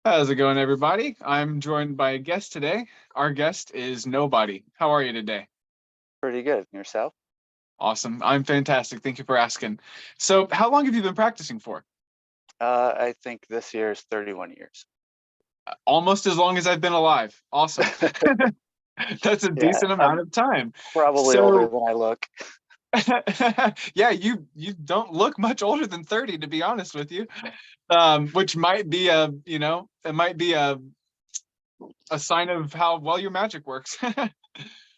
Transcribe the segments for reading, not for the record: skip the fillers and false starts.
How's it going, everybody? I'm joined by a guest today. Our guest is Nobody. How are you today? Pretty good. And yourself? Awesome. I'm fantastic. Thank you for asking. So, how long have you been practicing for? I think this year is 31 years. Almost as long as I've been alive. Awesome. That's a Yeah, decent amount I'm of time. probably older So, than I look. yeah, you don't look much older than 30, to be honest with you. Which might be it might be a sign of how well your magic works. um,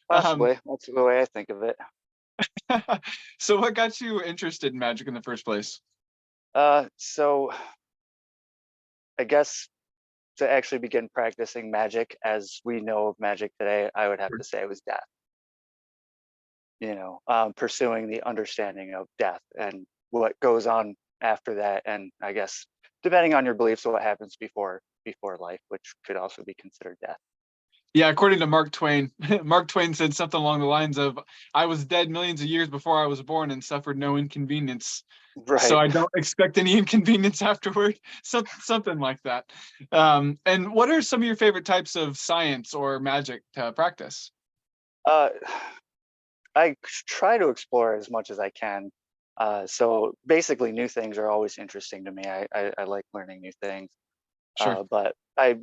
Possibly. That's the way I think of it. so what got you interested in magic in the first place? So I guess to actually begin practicing magic as we know of magic today, I would have to say it was death. Pursuing the understanding of death and what goes on after that, and I guess depending on your beliefs, what happens before life, which could also be considered death. Yeah, according to Mark Twain, Mark Twain said something along the lines of, "I was dead millions of years before I was born and suffered no inconvenience, so Right. I don't expect any inconvenience afterward." Something like that. And what are some of your favorite types of science or magic to practice? Uh, I try to explore as much as I can. So basically, new things are always interesting to me. I like learning new things, Sure. but I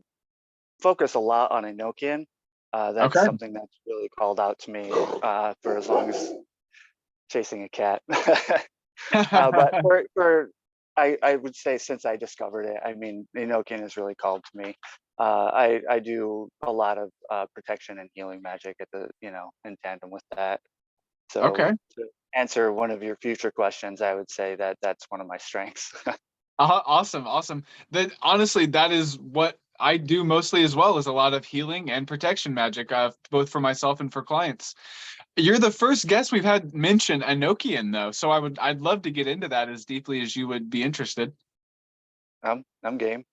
focus a lot on Enokian. That's Okay. something that's really called out to me for as long as chasing a cat. But I would say since I discovered it, I mean, Enochian has really called to me. I do a lot of protection and healing magic in tandem with that. So Okay. to answer one of your future questions, I would say that that's one of my strengths. Awesome, awesome. That honestly, that is what I do mostly as well, is a lot of healing and protection magic, both for myself and for clients. You're the first guest we've had mention Enochian, though, so I'd love to get into that as deeply as you would be interested. I'm game.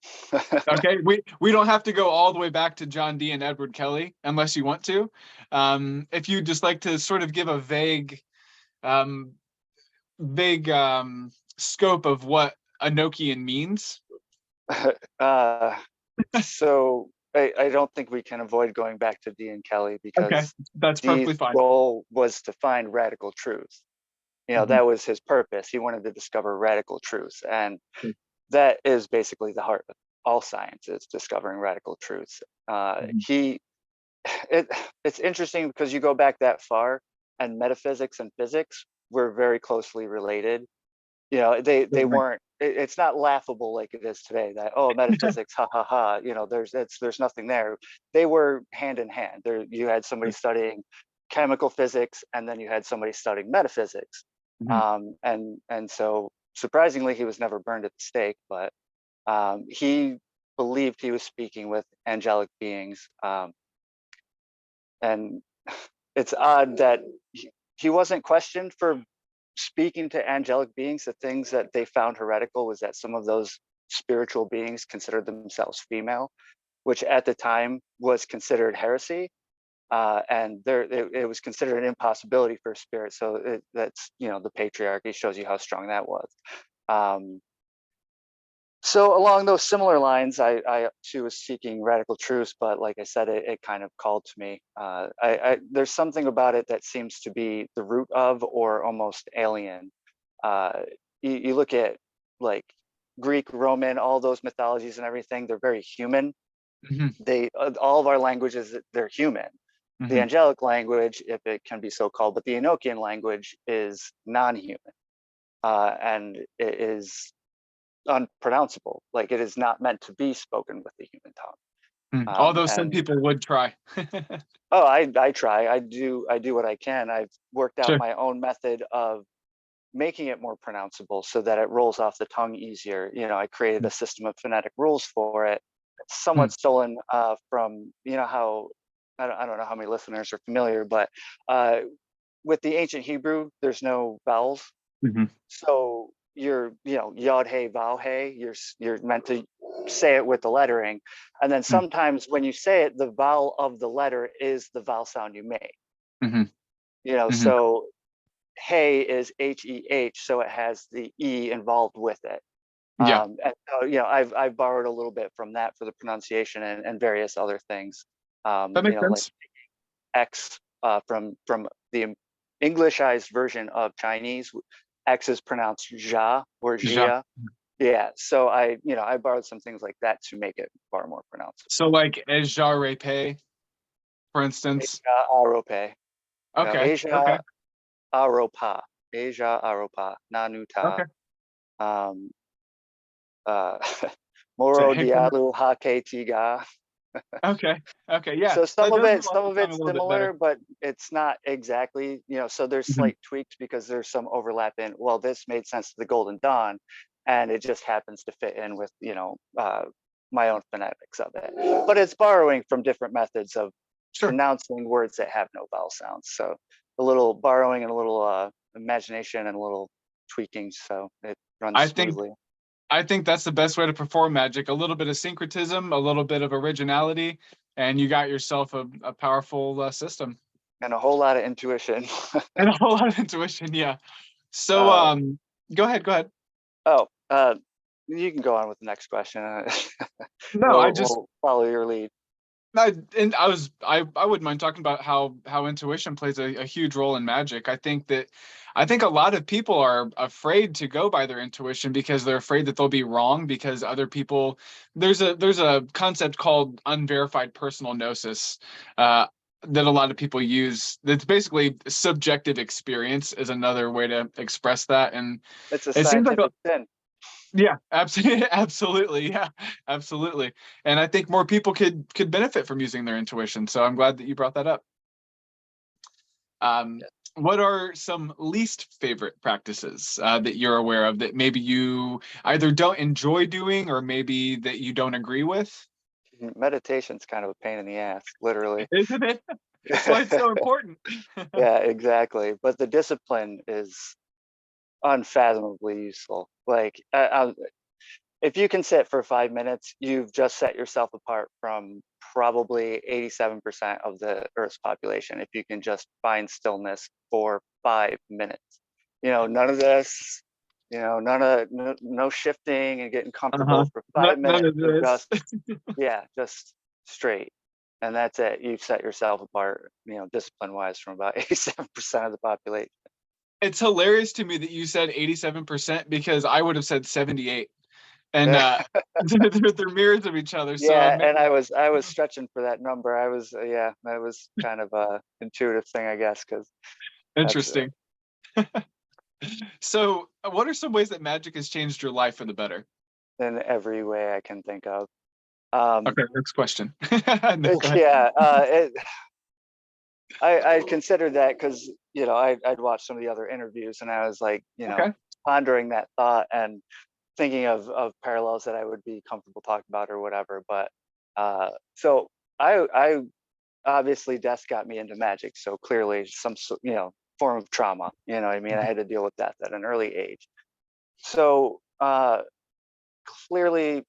Okay, we don't have to go all the way back to John Dee and Edward Kelly unless you want to. If you'd just like to sort of give a um, vague scope of what Enochian means. uh, so I don't think we can avoid going back to Dee and Kelly Okay, because that's perfectly Dee's fine. goal was to find radical truth. Mhm. That was his purpose. He wanted to discover radical truths, and that is basically the heart of all science, is discovering radical truths. Mhm. It's interesting because you go back that far, and metaphysics and physics were very closely related. They Certainly. weren't. It's not laughable like it is today. That, oh, metaphysics, ha ha ha. There's nothing there. They were hand in hand. There you had somebody studying chemical physics, and then you had somebody studying metaphysics. Mhm. And so surprisingly, he was never burned at the stake, but he believed he was speaking with angelic beings. And it's odd that he wasn't questioned for speaking to angelic beings. The things that they found heretical was that some of those spiritual beings considered themselves female, which at the time was considered heresy. And it was considered an impossibility for a spirit. So that's, the patriarchy shows you how strong that was. Um, so along those similar lines, I too was seeking radical truths, but like I said, it kind of called to me. There's something about it that seems to be the root of, or almost alien. Uh, you look at like Greek, Roman, all those mythologies and everything; they're very human. Mhm. All of our languages, they're human. The Mhm. angelic language, if it can be so called, but the Enochian language is non-human, and it is unpronounceable. Like, it is not meant to be spoken with the human tongue. Although some And people would try. oh, I try. I do what I can. I've worked out Sure. my own method of making it more pronounceable so that it rolls off the tongue easier. I created a system of phonetic rules for it, Mm. somewhat stolen from how I don't know how many listeners are familiar, but with the ancient Hebrew, there's no vowels. Mhm. So you're, yod hey vow hey, you're meant to say it with the lettering, and then Mm. sometimes when you say it, the vowel of the letter is the vowel sound you make. Mhm. Mhm. So hey is H-E-H, so it has the E involved with it. Yeah, And so, you know, I've borrowed a little bit from that for the pronunciation and various other things. that You makes know, like sense. X from the Englishized version of Chinese, X is pronounced ja or Ja. jia. Yeah, so you know, I borrowed some things like that to make it far more So pronounceable. like Ejare Pei, for instance. Asia Arope, you know, Okay. Okay. Asia Aropa, Asia Aropa, Nanuta, Okay. um, uh, So Moro Hikam. Dialu Hake Tiga. Okay. Okay. Yeah. So That does some help to of sound a it's little bit better. similar, but it's not exactly, you know, so there's Mhm. slight tweaks because there's some overlap in, well, this made sense to the Golden Dawn, and it just happens to fit in with, you know, my own phonetics of it. But it's borrowing from different methods of Sure. pronouncing words that have no vowel sounds. So a little borrowing and a little imagination and a little tweaking, so it runs I think smoothly. I think that's the best way to perform magic. A little bit of syncretism, a little bit of originality, and you got yourself a powerful system And a whole lot of intuition. and a whole lot of intuition. Yeah. So, um, go ahead. Go ahead. oh, you can go on with the next question. No, I just We'll follow your lead. I wouldn't mind talking about how intuition plays a huge role in magic. I think a lot of people are afraid to go by their intuition because they're afraid that they'll be wrong because other people there's a concept called unverified personal gnosis that a lot of people use. That's basically subjective experience is another way to express that. And It's a it seems like scientific spin. yeah, absolutely, absolutely, yeah, absolutely. And I think more people could benefit from using their intuition. So I'm glad that you brought that up. Um, what are some least favorite practices that you're aware of that maybe you either don't enjoy doing or maybe that you don't agree with? Meditation's kind of a pain in the ass, literally. Isn't it? That's why it's so important. Yeah, exactly. But the discipline is unfathomably useful. Like, if you can sit for 5 minutes, you've just set yourself apart from probably 87% of the Earth's population. If you can just find stillness for 5 minutes, you know, none of this, you know, no shifting and getting Uh-huh. comfortable for five None minutes of of this. just, yeah, just straight. And that's it. You've set yourself apart, you know, discipline wise from about 87% of the population. It's hilarious to me that you said 87% because I would have said 78. And they're mirrors of each other. So Yeah, and I was stretching for that number. Yeah, that was kind of a intuitive thing, I guess, because that's interesting. So, what are some ways that magic has changed your life for the better? in every way I can think of. Um, Okay, next question. No, go ahead. yeah, I considered that because, you know, I'd watched some of the other interviews and I was like, you know, Okay, pondering that thought and thinking of parallels that I would be comfortable talking about or whatever. But so I obviously death got me into magic, so clearly you know, form of trauma, you know what I mean, I had to deal with death at an early age. So clearly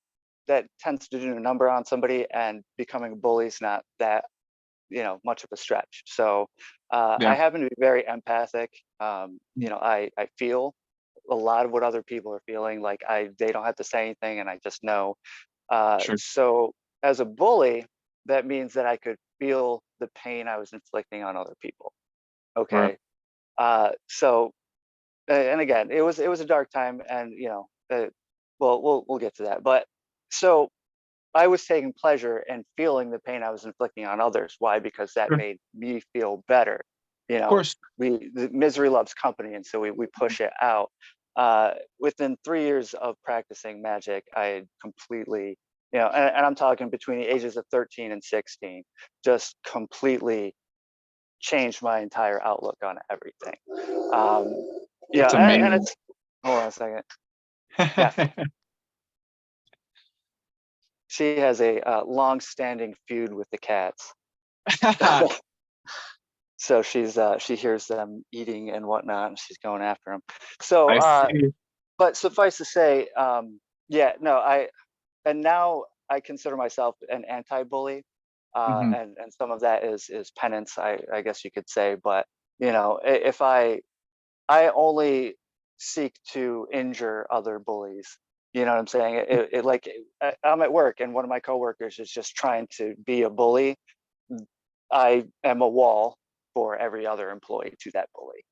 that tends to do a number on somebody, and becoming a bully is not that, you know, much of a stretch. So I yeah, happen to be very empathic. You know, I feel a lot of what other people are feeling, like they don't have to say anything and I just know. sure. So as a bully, that means that I could feel the pain I was inflicting on other people. Right. Okay. So and again, it was a dark time, and you know, well, we'll get to that. But so I was taking pleasure in feeling the pain I was inflicting on others. Why? Because that Sure. Of made me feel better. You know, course. the misery loves company, and so we push it out. Within 3 years of practicing magic, I had completely, you know, and I'm talking between the ages of 13 and 16, just completely changed my entire outlook on everything. Um, yeah, That's and amazing. it's, hold on a second. Yeah, she has a long-standing feud with the cats. So she hears them eating and whatnot, and she's going after them. So, I see. but suffice to say, yeah, no, and now I consider myself an anti-bully, Mhm. and some of that is penance, I guess you could say. But you know, if I only seek to injure other bullies, You know what I'm saying? I'm at work and one of my coworkers is just trying to be a bully. I am a wall for every other employee to that bully.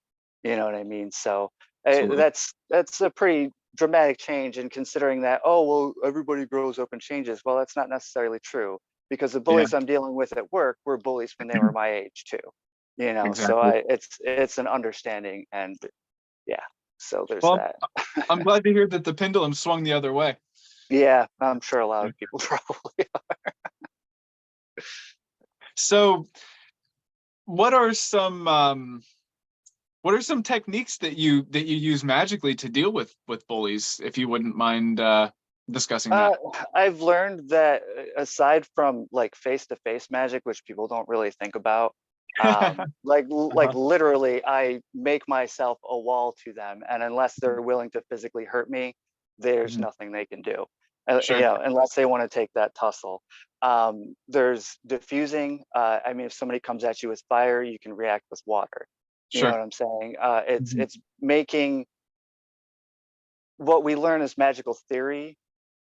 You know what I mean? So Absolutely. that's a pretty dramatic change. And considering that, oh well, everybody grows up and changes. Well, that's not necessarily true, because the Yeah, bullies I'm dealing with at work were bullies when they were my age too. You know, so exactly. it's an understanding, and yeah. So there's Well, that. I'm glad to hear that the pendulum swung the other way. Yeah, I'm sure a lot of people probably. So, what are some techniques that you use magically to deal with bullies, if you wouldn't mind discussing that? I've learned that aside from like face-to-face magic, which people don't really think about, like Uh-huh. literally, I make myself a wall to them, and unless they're willing to physically hurt me, there's Mhm. nothing they can do. You Sure, know, unless they want to take that tussle. There's diffusing. I mean, if somebody comes at you with fire, you can react with water. You know sure. what I'm saying? Mhm. It's making what we learn as magical theory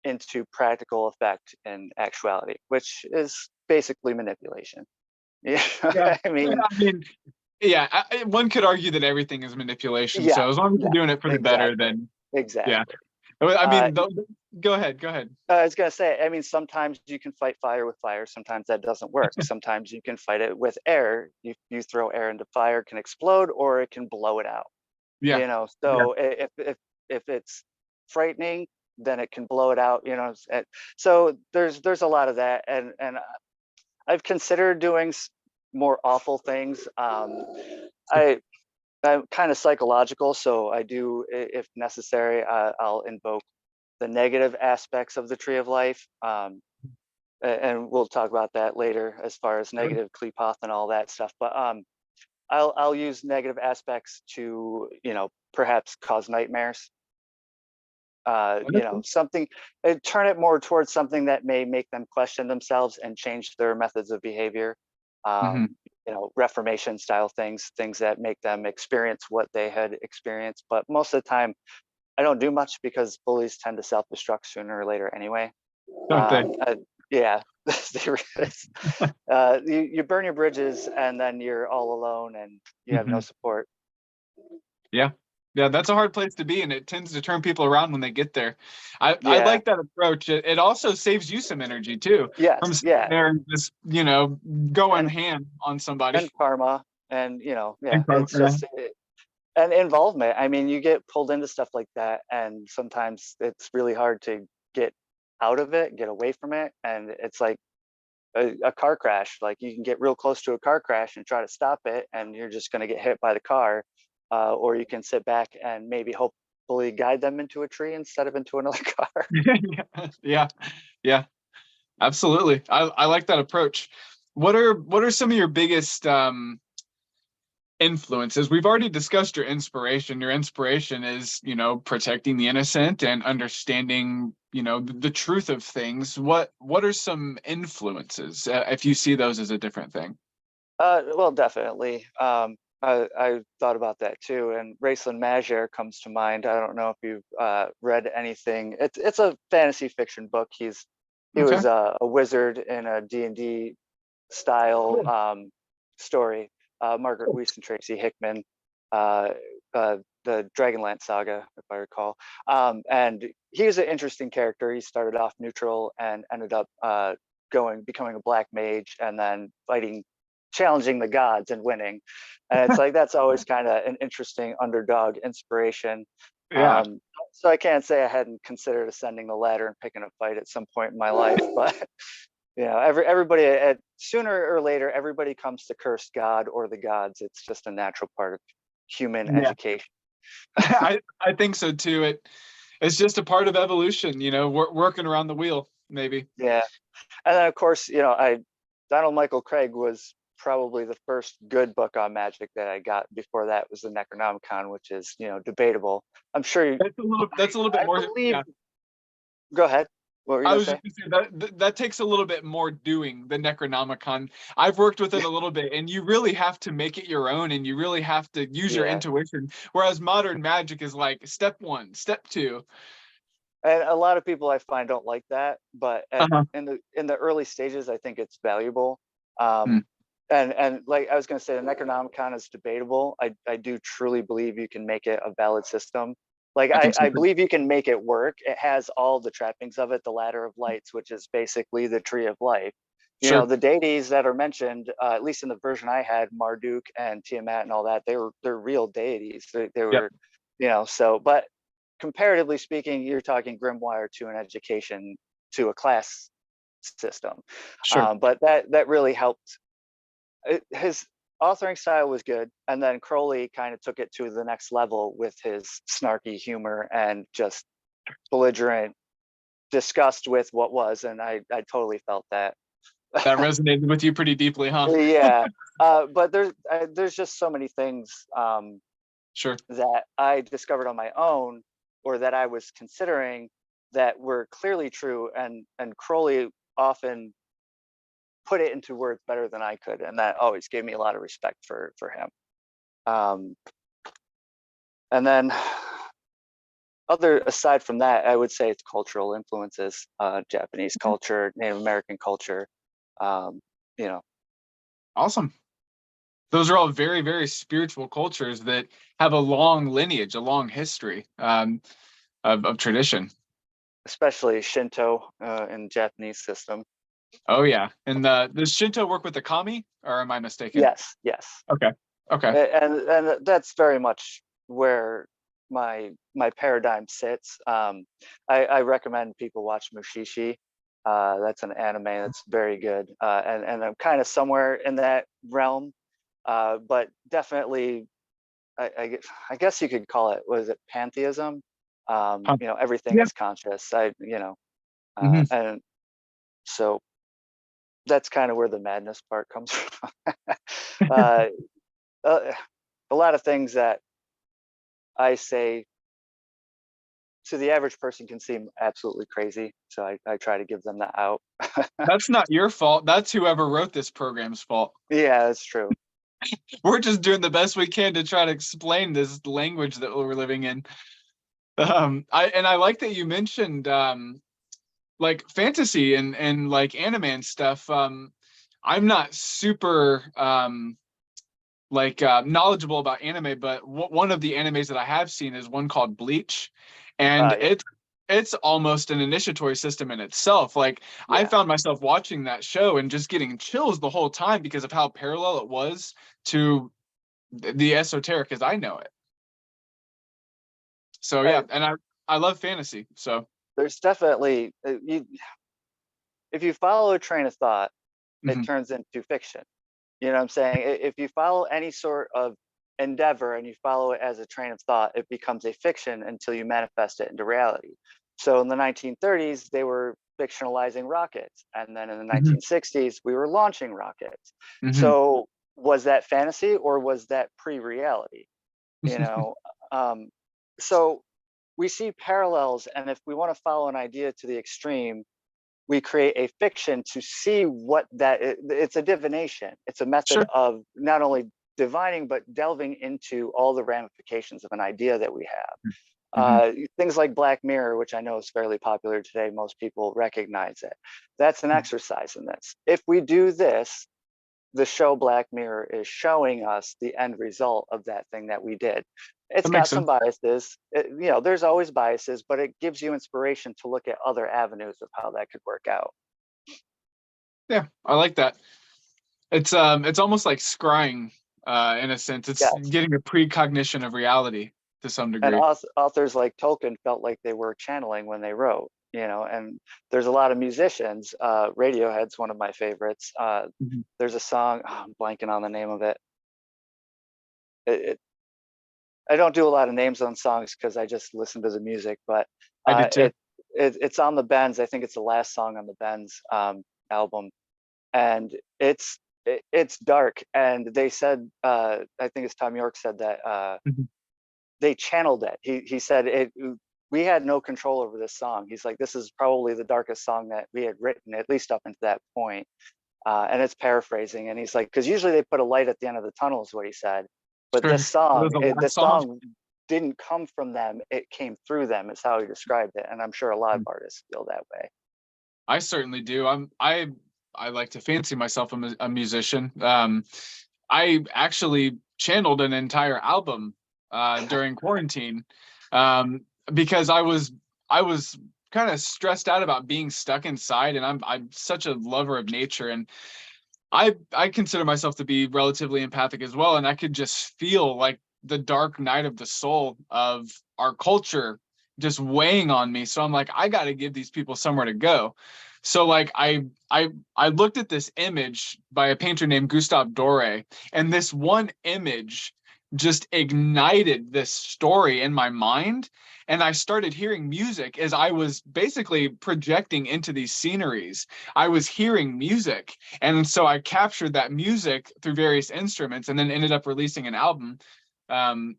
into practical effect and actuality, which is basically manipulation. Yeah, Yeah, I mean, I mean, yeah. One could argue that everything is manipulation. yeah, So as long as you're yeah, doing it for the better, exactly, then yeah. exactly. I Uh, mean, go ahead. Go ahead. I was gonna say, I mean, sometimes you can fight fire with fire. Sometimes that doesn't work. Sometimes you can fight it with air. You throw air into fire, it can explode, or it can blow it out. Yeah. You know, Yeah. so if it's frightening, then it can blow it out. You know, so there's a lot of that, and I've considered doing more awful things. I I'm kind of psychological, so I do, if necessary, I'll invoke the negative aspects of the tree of life. And we'll talk about that later as far as Sure. negative Klepoth and all that stuff. But I'll use negative aspects to, you know, perhaps cause nightmares. You know, Wonderful. something, turn it more towards something that may make them question themselves and change their methods of behavior. Hmm. You know, reformation style things, things that make them experience what they had experienced. But most of the time, I don't do much because bullies tend to self-destruct sooner or later anyway. Don't they? Yeah, you burn your bridges and then you're all alone and you have no Hmm. support. Yeah. Yeah, that's a hard place to be, and it tends to turn people around when they get there. I Yeah. like that approach. It also saves you some energy too, from Yes. sitting Yeah. there and just, going And ham on somebody. karma, and you know, yeah, And it's yeah. just and involvement. I mean, you get pulled into stuff like that, and sometimes it's really hard to get out of it, get away from it, and it's like a car crash. Like you can get real close to a car crash and try to stop it, and you're just going to get hit by the car. Or you can sit back and maybe hopefully guide them into a tree instead of into another car. Yeah. Yeah. Absolutely. I like that approach. What are some of your biggest influences? We've already discussed your inspiration. Your inspiration is, protecting the innocent and understanding, the truth of things. What are some influences, if you see those as a different thing? Well, definitely. I thought about that too, and Raceland Magyar comes to mind. I don't know if you've read anything. It's a fantasy fiction book. He Okay. was a wizard in a D&D style Cool. story. Margaret Weiss and Tracy Hickman, uh, the Dragonlance saga, if I recall. And he was an interesting character. He started off neutral and ended up becoming a black mage, and then challenging the gods and winning. And it's like that's always kind of an interesting underdog inspiration. Yeah. Um, so I can't say I hadn't considered ascending the ladder and picking a fight at some point in my life, but everybody at sooner or later, everybody comes to curse God or the gods. It's just a natural part of human Yeah. education. I think so too. It's just a part of evolution, working around the wheel, maybe. Yeah, and then of course, Donald Michael Craig was probably the first good book on magic that I got. Before that was the Necronomicon, which is debatable. I'm sure That's a little bit I more. believe. Yeah. Go ahead. What were you I gonna was say? just gonna say that takes a little bit more doing, the Necronomicon. I've worked with it a little bit, and you really have to make it your own, and you really have to use your Yeah, intuition. Whereas modern magic is like step one, step two. And a lot of people I find don't like that, but Uh-huh. in the early stages, I think it's valuable. Mm, And like I was going to say, the Necronomicon is debatable. I do truly believe you can make it a valid system. Like I think so I too. believe you can make it work. It has all the trappings of it. The Ladder of Lights, which is basically the Tree of Life. You know, Sure. the deities that are mentioned, at least in the version I had, Marduk and Tiamat and all that, they're real deities. They Yep. were, you know. So, but comparatively speaking, you're talking grimoire to an education to a class system. Sure. But that really helped. His authoring style was good, and then Crowley kind of took it to the next level with his snarky humor and just belligerent disgust with what was, and I totally felt that. That resonated with you pretty deeply, huh? Yeah, but there's just so many things Sure. that I discovered on my own, or that I was considering, that were clearly true, and Crowley often put it into words better than I could, and that always gave me a lot of respect for him. Um, and then other aside from that, I would say it's cultural influences, Japanese culture, Native American culture, um, you know, Awesome. Those are all very, very spiritual cultures that have a long lineage, a long history of tradition. especially Shinto in Japanese system. Oh yeah. And does Shinto work with the kami, or am I mistaken? Yes, yes. Okay. Okay. And that's very much where my paradigm sits. I recommend people watch Mushishi. That's an anime that's very good, and I'm kind of somewhere in that realm, but definitely I guess you could call it, was it pantheism? Huh. You know, everything Yeah. is conscious. You know, Hmm. and so that's kind of where the madness part comes from. uh, uh, a lot of things that I say to the average person can seem absolutely crazy. So I try to give them that out. That's not your fault. That's whoever wrote this program's fault. Yeah, that's true. We're just doing the best we can to try to explain this language that we're living in. I like that you mentioned like fantasy and like anime and stuff. I'm not super like knowledgeable about anime, but one of the animes that I have seen is one called Bleach, and Yeah, it's almost an initiatory system in itself. Like I yeah. found myself watching that show and just getting chills the whole time because of how parallel it was to the esoteric as I know it. So yeah, Uh, and I love fantasy. So there's definitely if you follow a train of thought, it mhm, turns into fiction. You know what I'm saying? If you follow any sort of endeavor and you follow it as a train of thought, it becomes a fiction until you manifest it into reality. So in the 1930s, they were fictionalizing rockets. And then in the mhm, 1960s, we were launching rockets. mhm. So was that fantasy or was that pre-reality? You know, um, so we see parallels. And if we want to follow an idea to the extreme, we create a fiction to see what that is. It's a divination. It's a method Sure. of not only divining but delving into all the ramifications of an idea that we have. Mhm. Things like Black Mirror, which I know is fairly popular today, most people recognize it. That's an exercise in this. If we do this, the show Black Mirror is showing us the end result of that thing that we did. It's That makes got some sense. biases. You know, there's always biases, but it gives you inspiration to look at other avenues of how that could work out. Yeah, I like that. It's almost like scrying, in a sense. It's Yes. getting a precognition of reality to some And degree. authors like Tolkien felt like they were channeling when they wrote, you know, and there's a lot of musicians. Radiohead's one of my favorites. Mhm. There's a song, I'm blanking on the name of it. It I don't do a lot of names on songs because I just listen to the music, but I do uh, too. it, it's on the Bends. I think it's the last song on the Bends album, and it's dark. And they said, I think it's Tom York said that Mhm. they channeled it. He said it. We had no control over this song. He's like, this is probably the darkest song that we had written, at least up until that point. And it's paraphrasing. And he's like, because usually they put a light at the end of the tunnel, is what he said. But Sure. That was the last this song. song didn't come from them, it came through them, is how he described it. And I'm sure a lot of artists feel that way. I certainly do. I like to fancy myself a musician. I actually channeled an entire album during quarantine, because I was kind of stressed out about being stuck inside, and I'm such a lover of nature, and I consider myself to be relatively empathic as well, and I could just feel like the dark night of the soul of our culture just weighing on me. So I'm like, I got to give these people somewhere to go. So like I looked at this image by a painter named Gustave Doré, and this one image just ignited this story in my mind, and I started hearing music as I was basically projecting into these sceneries. I was hearing music, and so I captured that music through various instruments, and then ended up releasing an album um,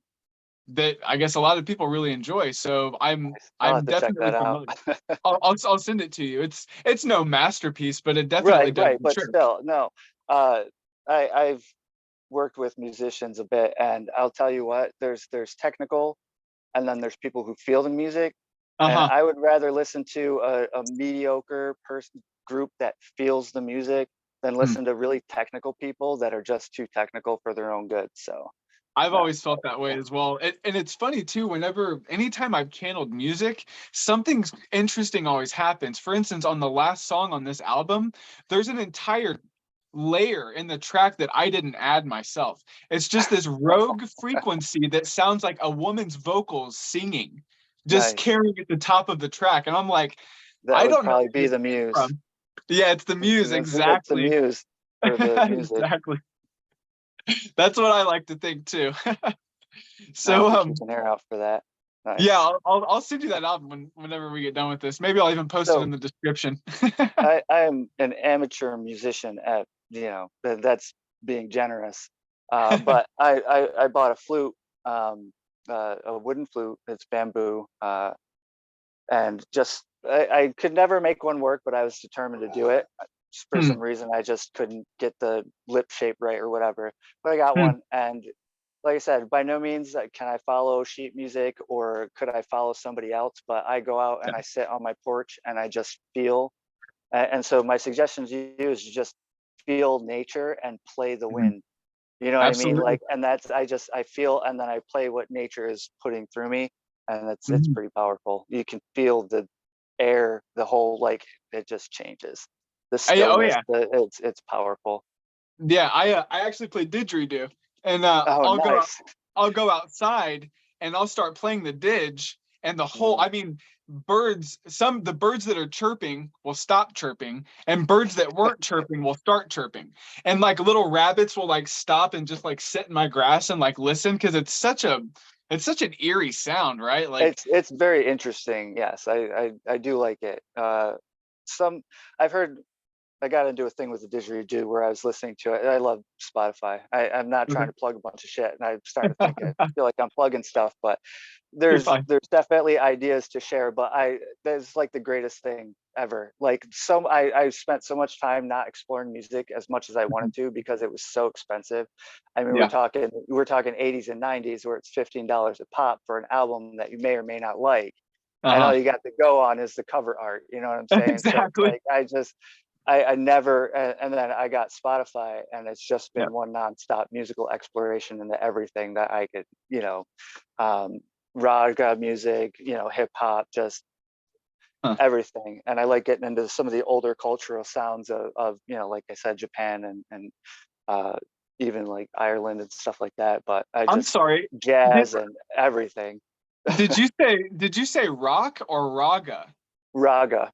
that I guess a lot of people really enjoy. So I'll I'm have to check definitely that out. promoting. I'll send it to you. It's no masterpiece, but it definitely Right, does right, the but trick. still, no. Uh, I've worked with musicians a bit, and I'll tell you what, there's technical, and then there's people who feel the music. And Uh-huh. I would rather listen to a mediocre person group that feels the music than Hmm. listen to really technical people that are just too technical for their own good. So I've no, always felt that way as well. And it's funny too, anytime I've channeled music, something interesting always happens. For instance, on the last song on this album, there's an entire layer in the track that I didn't add myself. It's just this rogue frequency that sounds like a woman's vocals singing, just nice. carrying at the top of the track. And I'm like, That I would don't know probably where be this the came muse. from. Yeah, it's the muse, It's the exactly. muse for the music. Exactly. That's what I like to think too. I'll have So to keep an ear out for that. yeah, Nice. I'll send you that album whenever we get done with this. Maybe I'll even post it So in the description. I am an amateur musician at, that's being generous. But I bought a flute, a wooden flute. It's bamboo, and just I could never make one work, but I was determined to do it. For Hmm, some reason, I just couldn't get the lip shape right or whatever. But I got hmm, one, and like I said, by no means can I follow sheet music or could I follow somebody else. But I go out and I sit on my porch and I just feel. And so my suggestion to you is just feel nature and play the hmm. wind. You know what I mean? Absolutely. Like, and that's I feel, and then I play what nature is putting through me, and it's Mhm. pretty powerful. You can feel the air, the whole, like, it just changes. The Oh stillness, yeah, it's powerful. yeah. I actually play didgeridoo, and Oh, nice. I'll go outside and I'll start playing the didge, and the whole Mm. I mean the birds that are chirping will stop chirping, and birds that weren't chirping will start chirping, and like little rabbits will like stop and just like sit in my grass and like listen, because it's such an eerie sound, right? Like It's very interesting. Yes, I do like it. Some I've heard I got into a thing with the didgeridoo where I was listening to it. I love Spotify. I'm not trying to plug a bunch of shit, and I'm starting to think I feel like I'm plugging stuff, but you're fine. there's definitely ideas to share. But that's like the greatest thing ever. Like, I spent so much time not exploring music as much as I wanted to because it was so expensive. I mean, Yeah. we're talking 80s and 90s where it's $15 a pop for an album that you may or may not like, and all Uh-huh. you got to go on is the cover art. You know what I'm saying? So it's Exactly. like I never, and then I got Spotify, and it's just Yeah. been one nonstop musical exploration into everything that I could, um, raga music, hip hop, just Huh. everything. And I like getting into some of the older cultural sounds of like I said, Japan and uh, even like Ireland and stuff like that. But I I'm just sorry. Did jazz and everything. did you say rock or raga? Raga,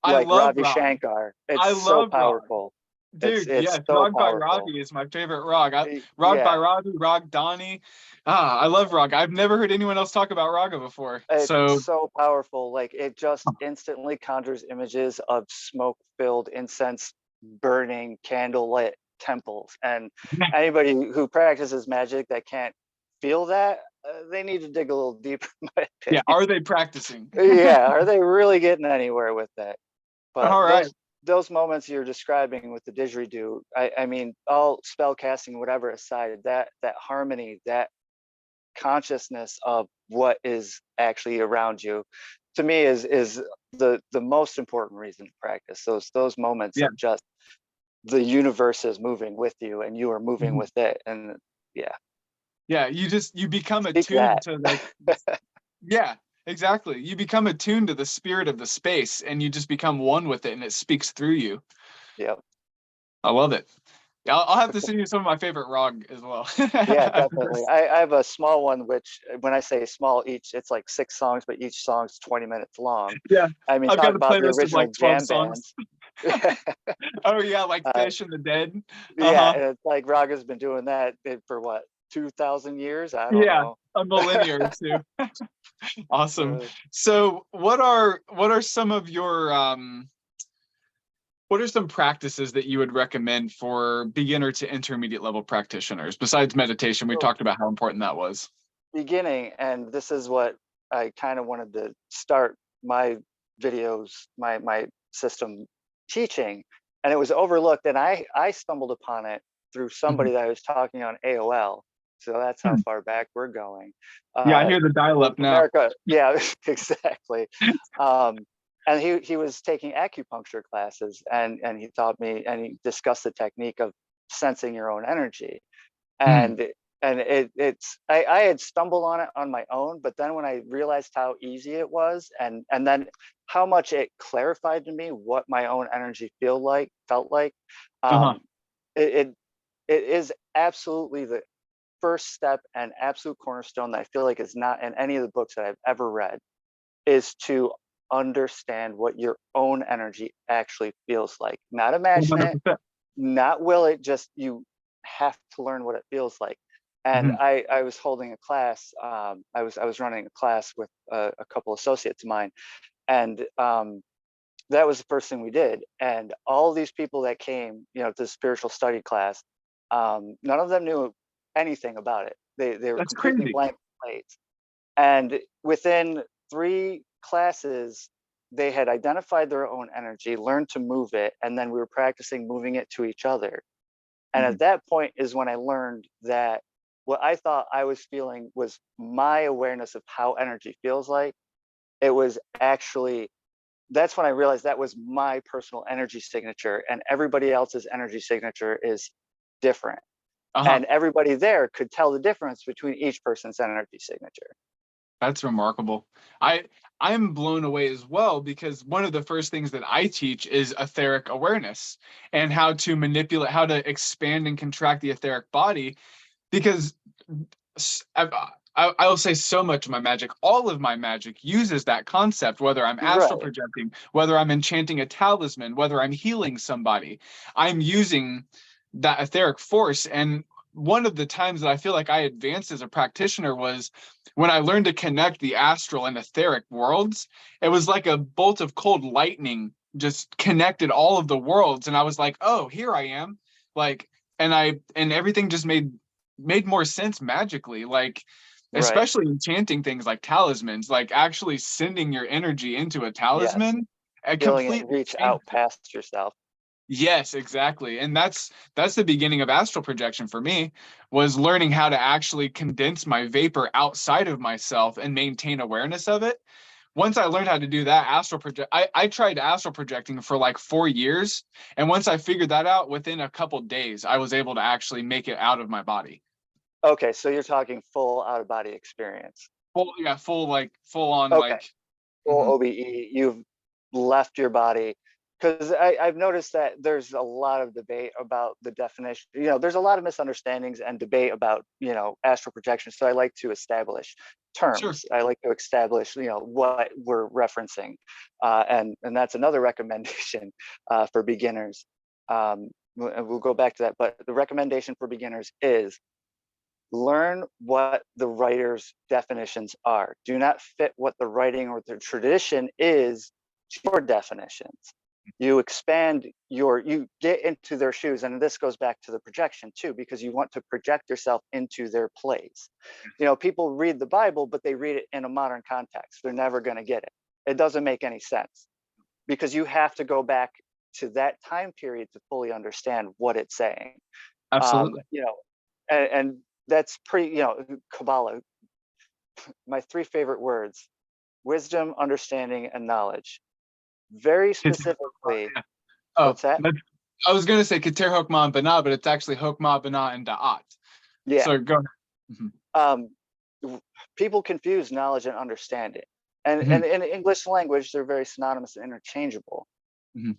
I like love Ravi rock. Shankar. It's I so love rock. powerful. Dude, It's yes, so Rag by powerful. Ravi is my favorite rock. Rag by Yeah, Ravi, Rag Donnie. Ah, I love rock. I've never heard anyone else talk about raga before. it's So, so powerful. Like, it just instantly conjures images of smoke-filled, incense burning, candlelit temples. And anybody who practices magic that can't feel that, they need to dig a little deeper, in my yeah, opinion. are they practicing? Yeah, are they really getting anywhere with that? But All right. those moments you're describing with the didgeridoo, I mean, all spell casting, whatever aside, that harmony, that consciousness of what is actually around you, to me is the most important reason to practice. Those moments Yeah. of just the universe is moving with you and you are moving Mhm. with it. And yeah, Yeah, you become speak attuned that. to like, yeah, exactly. You become attuned to the spirit of the space and you just become one with it and it speaks through you. Yep. I love it. Yeah, I'll have to send you some of my favorite rog as well. Yeah, After definitely. this. I have a small one, which when I say small, it's like 6 songs, but each song's 20 minutes long. Yeah, I mean, I've talk got a about the playlist of original like 12 jam songs. bands. Oh yeah, like uh, Fish and the Dead. yeah, Uh-huh. and it's like Raga's been doing that for what, 2,000 years? I don't Yeah, know. a millennia or two. Awesome. Uh, So what are some of your what are some practices that you would recommend for beginner to intermediate level practitioners besides meditation? We so talked about how important that was. beginning, and this is what I kind of wanted to start my videos, my system teaching, and it was overlooked, and I stumbled upon it through Mhm. somebody that I was talking on AOL. So that's how Hmm. far back we're going. Yeah, I Uh, hear the dial up now. America, yeah, exactly. Um, and he was taking acupuncture classes, and he taught me, and he discussed the technique of sensing your own energy. Mm. And I had stumbled on it on my own, but then when I realized how easy it was, and then how much it clarified to me what my own energy felt like, Uh-huh. um, it, it it is absolutely the first step and absolute cornerstone that I feel like is not in any of the books that I've ever read, is to understand what your own energy actually feels like. Not imagine it, 100%. not will it, just you have to learn what it feels like. And Mhm. I was holding a class, I was running a class with a couple associates of mine, and that was the first thing we did. And all these people that came, to the spiritual study class, none of them knew anything about it. They were That's completely crazy. blank slates. And within 3 classes, they had identified their own energy, learned to move it, and then we were practicing moving it to each other. And Mhm. at that point is when I learned that what I thought I was feeling was my awareness of how energy feels like. It was actually, that's when I realized that was my personal energy signature, and everybody else's energy signature is different. Uh-huh. And everybody there could tell the difference between each person's energy signature. That's remarkable. I'm blown away as well because one of the first things that I teach is etheric awareness and how to manipulate, how to expand and contract the etheric body. Because I will say so much of my magic, all of my magic uses that concept, whether I'm astral Right. projecting, whether I'm enchanting a talisman, whether I'm healing somebody, I'm using that etheric force. And one of the times that I feel like I advanced as a practitioner was when I learned to connect the astral and etheric worlds. It was like a bolt of cold lightning just connected all of the worlds. And I was like, oh, here I am. Like, and everything just made more sense magically, like Right. especially enchanting things like talismans, like actually sending your energy into a Yes. talisman and Feeling it completely reach change. out past yourself. Yes, exactly. And that's the beginning of astral projection for me, was learning how to actually condense my vapor outside of myself and maintain awareness of it. Once I learned how to do that, I tried astral projecting for like 4 years. And once I figured that out, within a couple days, I was able to actually make it out of my body. Okay, so you're talking full out of body experience. Full, yeah, full on, Okay, like, full mhm. OBE. You've left your body, because I've noticed that there's a lot of debate about the definition. There's a lot of misunderstandings and debate about astral projection. So I like to establish Sure. terms. I like to establish what we're referencing, and that's another recommendation for beginners. We'll go back to that, but the recommendation for beginners is learn what the writer's definitions are. Do not fit what the writing or the tradition is to your definitions. You expand you get into their shoes. And this goes back to the projection too, because you want to project yourself into their place. People read the Bible, but they read it in a modern context. They're never going to get it. It doesn't make any sense, because you have to go back to that time period to fully understand what it's saying. um, Absolutely. you know, and that's pretty, Kabbalah. my three favorite words: wisdom, understanding, and knowledge. Very specifically, Yeah. Oh, what's that? I was gonna say Keter Hokmah Bana, but it's actually Hokmah Bana and Da'at. Yeah. So go ahead. Mhm. Um, People confuse knowledge and understanding. And Mhm. in English language, they're very synonymous and interchangeable. Mhm.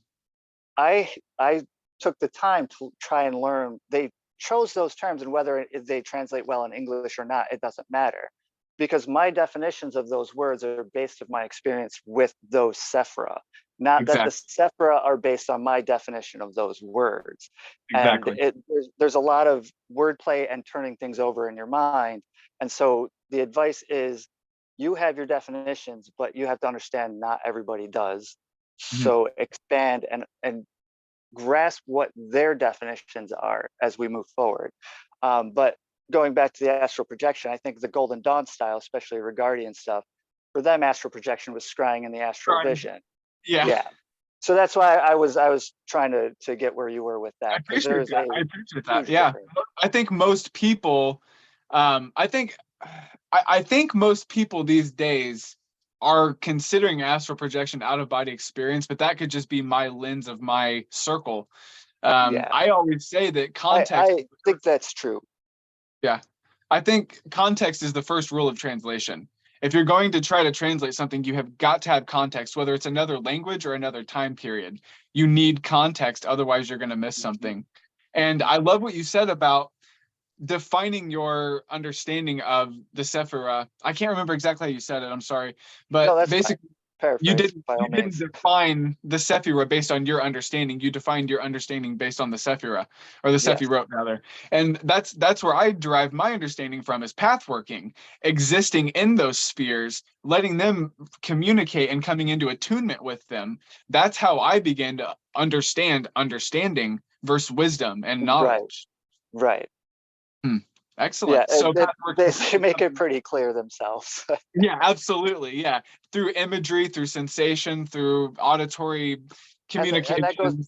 I took the time to try and learn. They chose those terms, and whether they translate well in English or not, it doesn't matter, because my definitions of those words are based on my experience with those sephira, not that the Exactly. sephira are based on my definition of those words. And Exactly. there's a lot of wordplay and turning things over in your mind. And so the advice is, you have your definitions, but you have to understand not everybody does. Mhm. So expand and grasp what their definitions are as we move forward. But going back to the astral projection, I think the Golden Dawn style, especially Regardian stuff, for them, astral projection was scrying in the astral Right. vision. Yeah. Yeah. So that's why I was trying to get where you were with I that, because appreciate there's a that. I appreciate that. huge Yeah. difference. I think most people, I think, I think most people these days are considering astral projection out of body experience, but that could just be my lens of my circle. Yeah, I always say that context, I think that's true. yeah, I think context is the first rule of translation. If you're going to try to translate something, you have got to have context, whether it's another language or another time period. You need context, otherwise you're going to miss Mhm. something. And I love what you said about defining your understanding of the Sephira. I can't remember exactly how you said it. I'm sorry, No, but that's fine. basically, Paraphrase by you all didn't means. define the Sephira based on your understanding. You defined your understanding based on the Sephira, or the Yes. Sephirot rather. And that's where I derive my understanding from, is path working, existing in those spheres, letting them communicate and coming into attunement with them. That's how I began to understand understanding versus wisdom and Right. knowledge. Right. Hmm. Yeah. Excellent. So path They, working they is make it something. pretty clear themselves. Yeah, absolutely. Yeah. Through imagery, through sensation, through auditory And that goes, communication.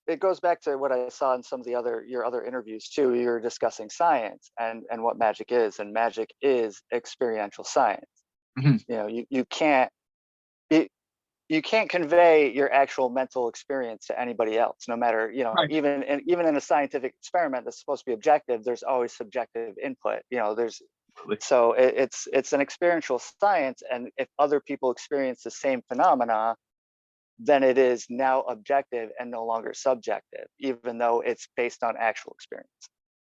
it goes back to what I saw in some of the other your other interviews too. You're discussing science and what magic is, and magic is experiential science. Mhm. You know, you can't it, you can't convey your actual mental experience to anybody else, no matter, you know, Right. even in a scientific experiment that's supposed to be objective, there's always subjective input. You know, there's Absolutely. so it's an experiential science, and if other people experience the same phenomena, then it is now objective and no longer subjective, even though it's based on actual experience.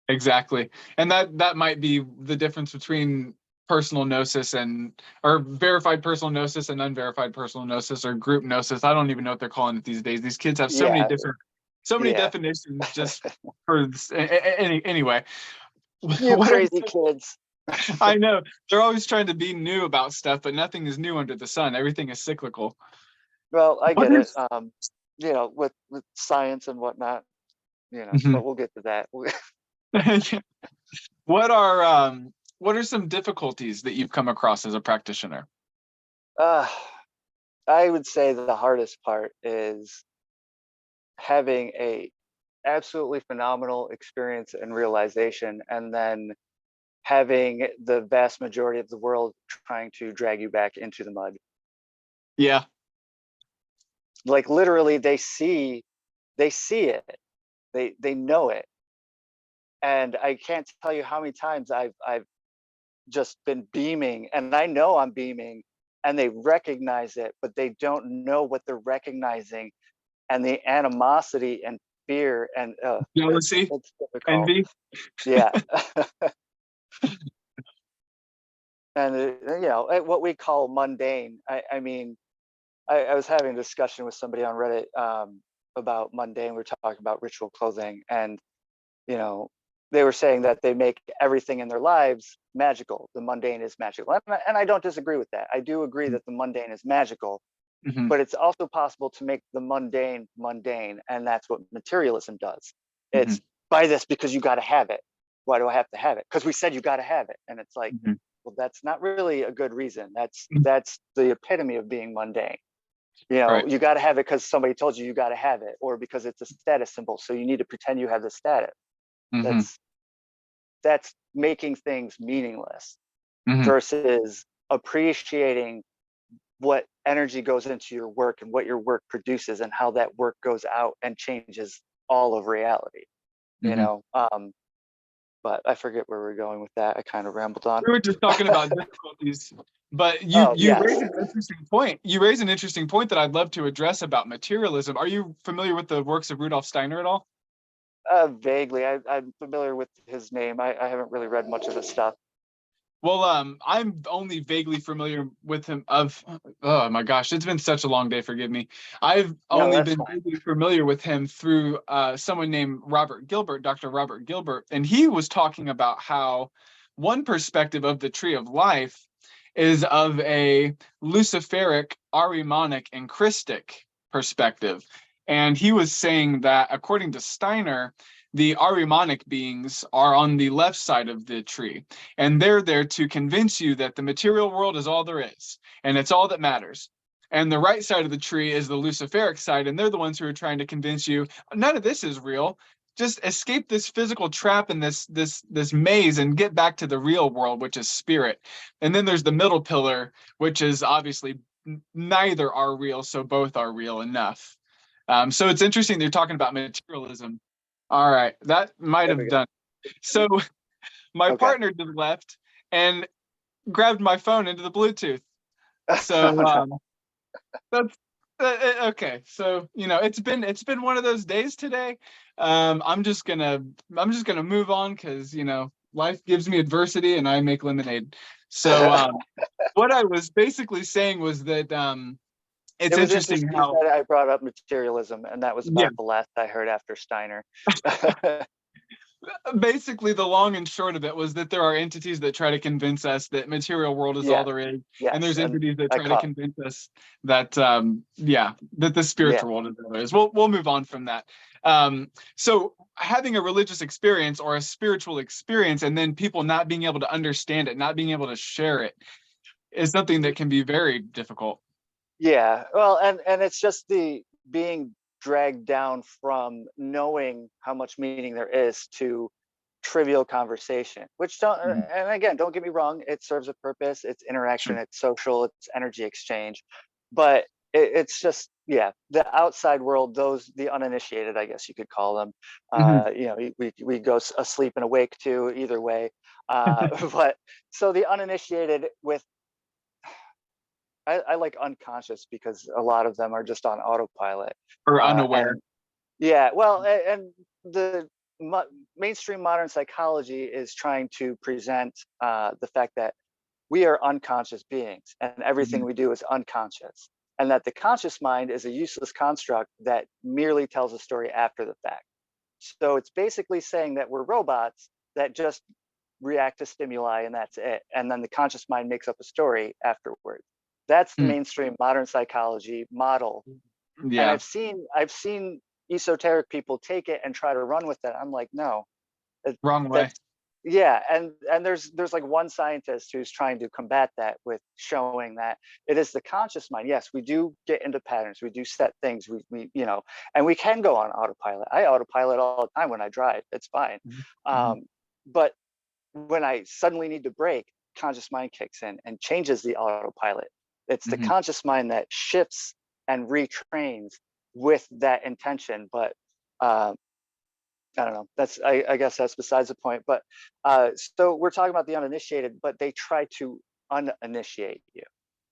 Exactly. And that might be the difference between personal gnosis and, or verified personal gnosis and unverified personal gnosis, or group gnosis. I don't even know what they're calling it these days. These kids have Yeah, so many yeah. definitions just for anyway. You What are crazy kids. I know they're always trying to be new about stuff, but nothing is new under the sun. Everything is cyclical. Well, I What get it. is You know, with science and whatnot, you know, Mhm. but we'll get to that. What are some difficulties that you've come across as a practitioner? uh, I would say that the hardest part is having a absolutely phenomenal experience and realization, and then having the vast majority of the world trying to drag you back into the mud. Yeah. Like literally, they see it, they know it, and I can't tell you how many times I've just been beaming, and I know I'm beaming, and they recognize it, but they don't know what they're recognizing, and the animosity and fear and Jealousy, it's difficult. envy. Yeah. And you know, what we call mundane. I mean, I was having a discussion with somebody on Reddit about mundane. We were talking about ritual clothing, and you know, they were saying that they make everything in their lives magical. The mundane is magical, and I don't disagree with that. I do agree that the mundane is magical, Mhm. but it's also possible to make the mundane mundane, and that's what materialism does. Mhm. It's buy this because you got to have it. Why do I have to have it? Because we said you got to have it, and it's like, Mhm. well, that's not really a good reason. Mhm. That's the epitome of being mundane. You know, Right. you got to have it because somebody told you you got to have it, or because it's a status symbol, so you need to pretend you have the status. Mhm. That's that's making things meaningless. versus appreciating what energy goes into your work and what your work produces and how that work goes out and changes all of reality, you know. But I forget where we're going with that. I kind of rambled on. We were just talking about difficulties, but Oh, you yes. raise an interesting point. You raise an interesting point that I'd love to address about materialism. Are you familiar with the works of Rudolf Steiner at all? Vaguely. I'm familiar with his name. I haven't really read much of his stuff. Well, I'm only vaguely familiar with him oh my gosh, it's been such a long day, forgive me. I've No, only that's been fine. vaguely familiar with him through someone named Robert Gilbert, Dr. Robert Gilbert, and he was talking about how one perspective of the tree of life is of a Luciferic, Ahrimanic, and Christic perspective. And he was saying that according to Steiner, the Ahrimanic beings are on the left side of the tree, and they're there to convince you that the material world is all there is, and it's all that matters. And the right side of the tree is the Luciferic side, and they're the ones who are trying to convince you none of this is real. Just escape this physical trap and this maze and get back to the real world, which is spirit. And then there's the middle pillar, which is obviously neither are real, so both are real enough. So it's interesting they're talking about materialism. All right, that might have done. So my partner just left and grabbed my phone into the Bluetooth. So that's okay. So it's been one of those days today. I'm just gonna move on because life gives me adversity and I make lemonade. So what I was basically saying was that it's it was interesting how that I brought up materialism, and that was about the last I heard after Steiner. Basically the long and short of it was that there are entities that try to convince us that material world is all there is, and there's entities that try to convince us that that the spiritual world is all there is. We'll move on from that. So having a religious experience or a spiritual experience and then people not being able to understand it, not being able to share it, is something that can be very difficult. Yeah, well, and it's just the being dragged down from knowing how much meaning there is to trivial conversation, which and again, don't get me wrong, it serves a purpose, it's interaction, it's social, it's energy exchange, but it's just, the outside world, the uninitiated, I guess you could call them, we go asleep and awake too, either way, but so the uninitiated with, I like unconscious because a lot of them are just on autopilot or unaware. And the mainstream modern psychology is trying to present the fact that we are unconscious beings and everything we do is unconscious, and that the conscious mind is a useless construct that merely tells a story after the fact. So it's basically saying that we're robots that just react to stimuli and that's it, and then the conscious mind makes up a story afterwards. That's the mainstream modern psychology model. And I've seen esoteric people take it and try to run with it. I'm like, no, wrong way. And there's like one scientist who's trying to combat that with showing that it is the conscious mind. Yes, we do get into patterns, we do set things, we and we can go on autopilot. I autopilot all the time when I drive, it's fine. But when I suddenly need to brake, conscious mind kicks in and changes the autopilot. It's the conscious mind that shifts and retrains with that intention. But I don't know. I guess that's besides the point. But so we're talking about the uninitiated, but they try to uninitiate you.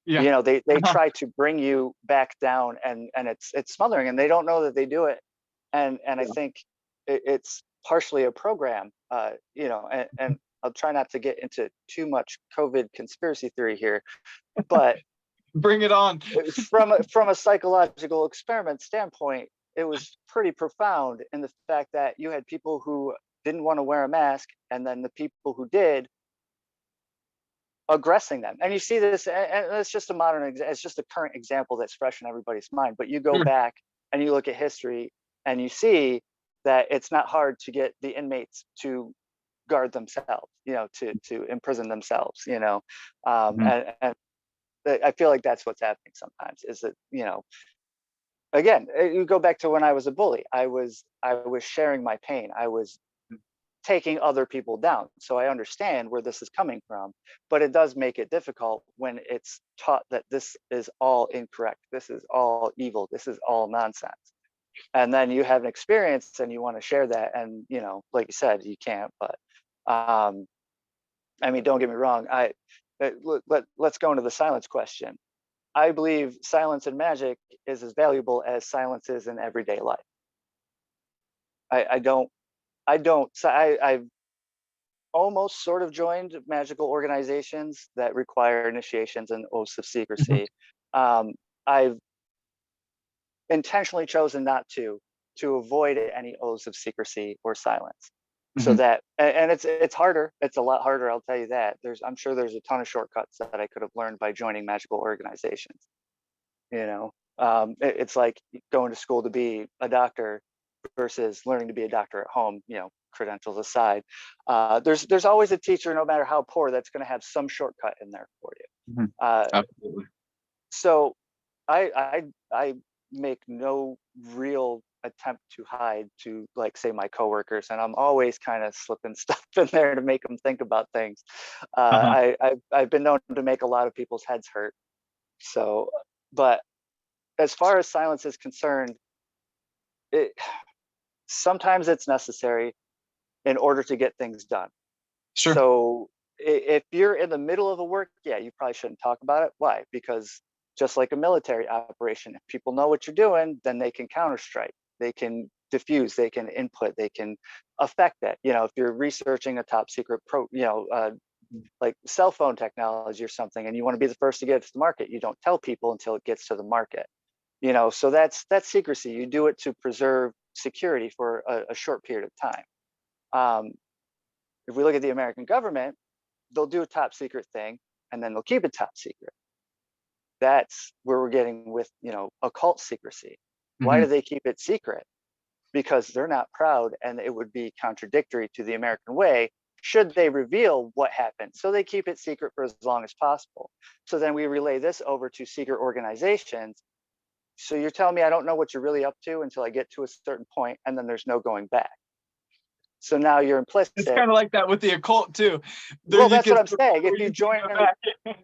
Yeah. They try to bring you back down, and it's smothering, and they don't know that they do it. And I think it's partially a program. And I'll try not to get into too much COVID conspiracy theory here, but bring it on. From a psychological experiment standpoint, it was pretty profound in the fact that you had people who didn't want to wear a mask, and then the people who did aggressing them. And you see this, and it's just it's just a current example that's fresh in everybody's mind. But you go back and you look at history, and you see that it's not hard to get the inmates to guard themselves, to imprison themselves, and I feel like that's what's happening sometimes, is that, again, you go back to when I was a bully, I was sharing my pain. I was taking other people down. So I understand where this is coming from, but it does make it difficult when it's taught that this is all incorrect, this is all evil, this is all nonsense. And then you have an experience and you want to share that, and like you said, you can't. But I mean, don't get me wrong, let's go into the silence question. I believe silence in magic is as valuable as silence is in everyday life. I've almost sort of joined magical organizations that require initiations and oaths of secrecy. I've intentionally chosen not to avoid any oaths of secrecy or silence. So that, and it's harder. It's a lot harder, I'll tell you that. I'm sure there's a ton of shortcuts that I could have learned by joining magical organizations. It's like going to school to be a doctor versus learning to be a doctor at home, credentials aside. There's always a teacher, no matter how poor, that's going to have some shortcut in there for you. Absolutely. So I make no real attempt to hide to, like, say, my coworkers, and I'm always kind of slipping stuff in there to make them think about things. I've been known to make a lot of people's heads hurt. So, but as far as silence is concerned, sometimes it's necessary in order to get things done. Sure. So if you're in the middle of a work, yeah, you probably shouldn't talk about it. Why? Because just like a military operation, if people know what you're doing, then they can counterstrike, they can diffuse, they can input, they can affect that. If you're researching a top secret like cell phone technology or something, and you want to be the first to get it to the market, you don't tell people until it gets to the market. So that's secrecy. You do it to preserve security for a short period of time. If we look at the American government, they'll do a top secret thing and then they'll keep it top secret. That's where we're getting with, occult secrecy. Why do they keep it secret? Because they're not proud, and it would be contradictory to the American way should they reveal what happened. So they keep it secret for as long as possible. So then we relay this over to secret organizations. So you're telling me I don't know what you're really up to until I get to a certain point, and then there's no going back. So now you're implicit. It's kind of like that with the occult too. Well, that's what I'm saying. If you join,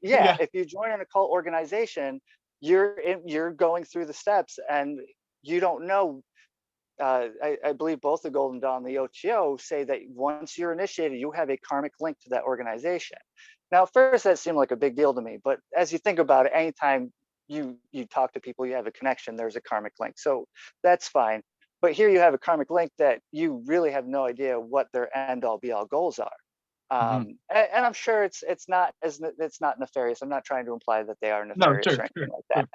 yeah, if you join an occult organization, you're going through the steps, and you don't know. I believe both the Golden Dawn and the OTO say that once you're initiated, you have a karmic link to that organization. Now, at first, that seemed like a big deal to me, but as you think about it, anytime you talk to people, you have a connection, there's a karmic link. So that's fine. But here you have a karmic link that you really have no idea what their end all be all goals are. And I'm sure it's not nefarious. I'm not trying to imply that they are nefarious or anything like that.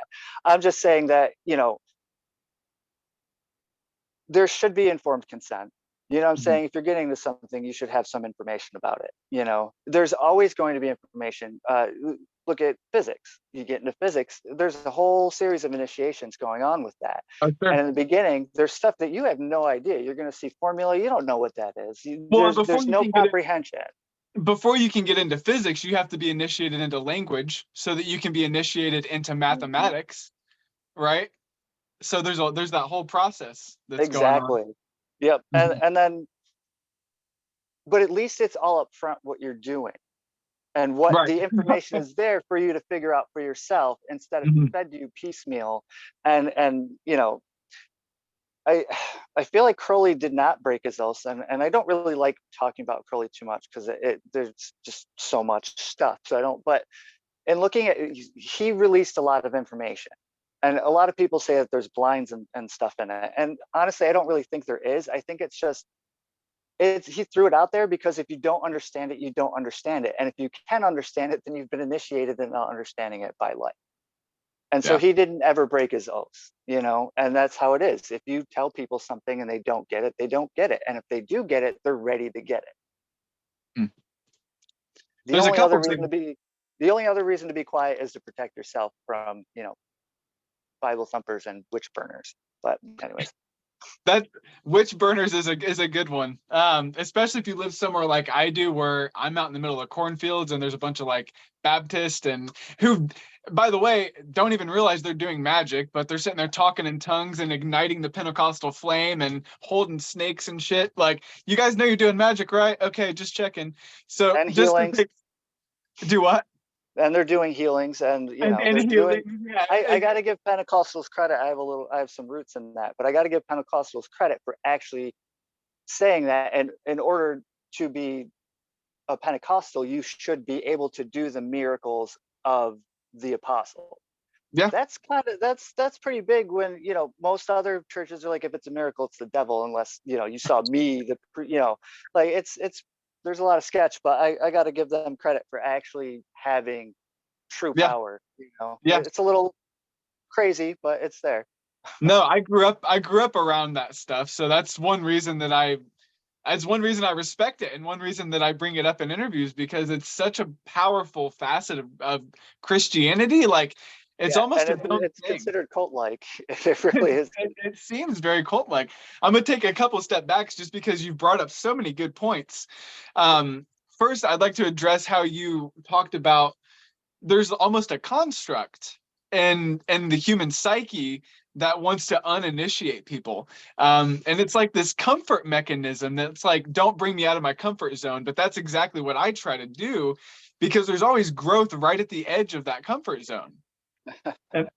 I'm just saying that, there should be informed consent. You know what I'm saying? If you're getting into something, you should have some information about it. There's always going to be information. Look at physics. You get into physics, there's a whole series of initiations going on with that. Oh, sure. And in the beginning, there's stuff that you have no idea. You're going to see formula, you don't know what that is. There's no comprehension. Before you can get into physics, you have to be initiated into language so that you can be initiated into mathematics, right? So there's that whole process that's going on. Exactly. Yep. And then, but at least it's all up front what you're doing. And what the information is there for you to figure out for yourself instead of fed to you piecemeal. And I feel like Crowley did not break his oaths, and I don't really like talking about Crowley too much because there's just so much stuff. So I don't. But in looking at, he released a lot of information, and a lot of people say that there's blinds and stuff in it. And honestly, I don't really think there is. I think it's just. He threw it out there because if you don't understand it, you don't understand it. And if you can understand it, then you've been initiated in not understanding it by life. And so he didn't ever break his oaths, and that's how it is. If you tell people something and they don't get it, they don't get it. And if they do get it, they're ready to get it. The only other reason to be quiet is to protect yourself from, Bible thumpers and witch burners. But anyways. That witch burners is a good one. Especially if you live somewhere like I do, where I'm out in the middle of cornfields and there's a bunch of like Baptists and who, by the way, don't even realize they're doing magic, but they're sitting there talking in tongues and igniting the Pentecostal flame and holding snakes and shit. Like, you guys know you're doing magic, right? Okay, just checking. So And just to healings. take, do what? And they're doing healings, and And they're doing. healing. Yeah, I got to give Pentecostals credit. I have some roots in that, but I got to give Pentecostals credit for actually saying that. And in order to be a Pentecostal, you should be able to do the miracles of the apostle. yeah, That's pretty big. When most other churches are like, if it's a miracle, it's the devil, unless you saw me, like it's there's a lot of sketch, but I got to give them credit for actually having true yeah, power. yeah. It's a little crazy, but it's there. No, I grew up around that stuff. So that's one reason I respect it, and one reason that I bring it up in interviews, because it's such a powerful facet of Christianity. Like, it's Yeah, almost and its own it's thing. considered cult-like. It really is. It seems very cult-like. I'm gonna take a couple step backs just because you brought up so many good points. First, I'd like to address how you talked about there's almost a construct in the human psyche that wants to uninitiate people. And it's like this comfort mechanism that's like, don't bring me out of my comfort zone. But that's exactly what I try to do, because there's always growth right at the edge of that comfort zone. And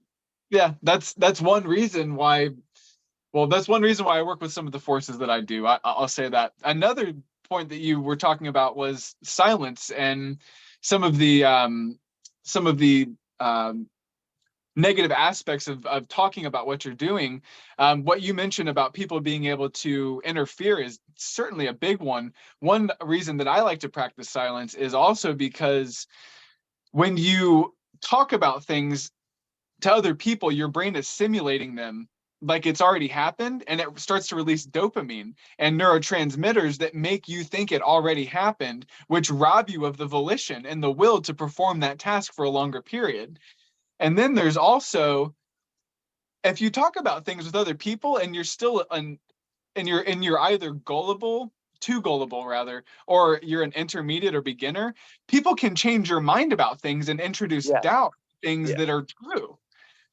yeah, that's one reason why. Well, that's one reason why I work with some of the forces that I do. I'll say that. Another point that you were talking about was silence and some of the some of the um, negative aspects of talking about what you're doing. What you mentioned about people being able to interfere is certainly a big one. One reason that I like to practice silence is also because when you talk about things to other people, your brain is simulating them like it's already happened, and it starts to release dopamine and neurotransmitters that make you think it already happened, which rob you of the volition and the will to perform that task for a longer period. And then there's also, if you talk about things with other people and you're still and you're either gullible, too gullible rather, or you're an intermediate or beginner, people can change your mind about things and introduce Yes. doubt, things Yeah. that are true.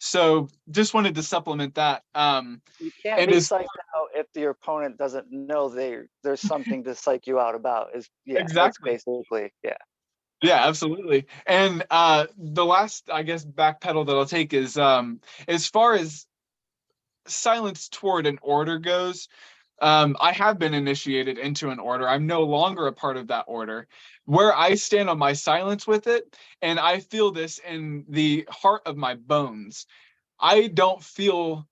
So just wanted to supplement that. You can't And be is psyched out if your opponent doesn't know there's something to psych you out about. It's exactly. basically, yeah. Yeah, absolutely. And the last, I guess, backpedal that I'll take is as far as silence toward an order goes, I have been initiated into an order. I'm no longer a part of that order. Where I stand on my silence with it, and I feel this in the heart of my bones, I don't feel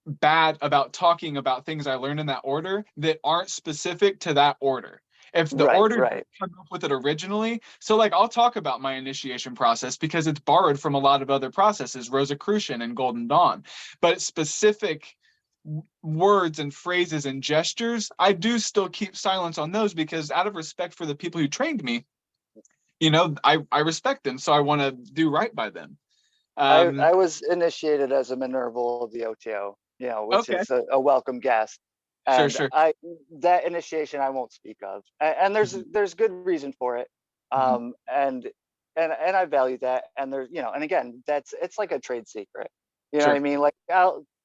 bad about talking about things I learned in that order that aren't specific to that order. If the Right, order right. came up with it originally, so like I'll talk about my initiation process because it's borrowed from a lot of other processes, Rosicrucian and Golden Dawn, but specific words and phrases and gestures, I do still keep silence on those because out of respect for the people who trained me, I respect them, so I want to do right by them. I was initiated as a Minerval of the OTO, which Okay, is a welcome guest. sure, And sure. that initiation I won't speak of. And Mhm, there's good reason for it. mhm. And I value that. And there's, and again, it's like a trade secret. You know what I Sure. mean? Like,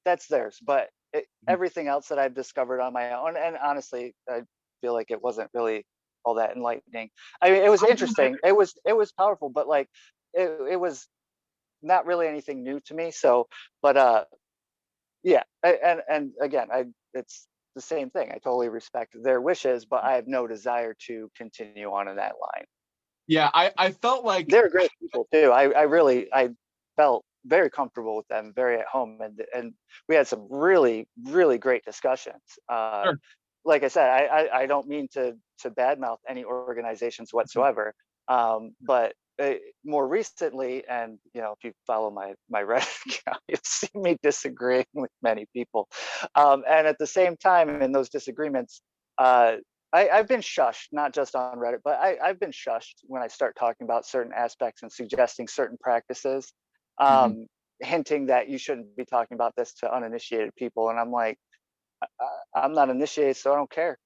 that's theirs. But Mhm. everything else that I've discovered on my own, and honestly, I feel like it wasn't really all that enlightening. I mean, it was I don't know. interesting. It was powerful, but like it was not really anything new to me. So, but yeah, and again, it's the same thing. I totally respect their wishes, but I have no desire to continue on in that line. Yeah, I felt like They're great people too. I felt very comfortable with them, very at home, and we had some really really great discussions. sure. Like I said, I don't mean to badmouth any organizations Mhm. whatsoever, but more recently, and if you follow my Reddit account, you'll see me disagreeing with many people, and at the same time, in those disagreements, uh, I've been shushed, not just on Reddit, but I've been shushed when I start talking about certain aspects and suggesting certain practices, Mhm. hinting that you shouldn't be talking about this to uninitiated people, and I'm like, I'm not initiated, so I don't care.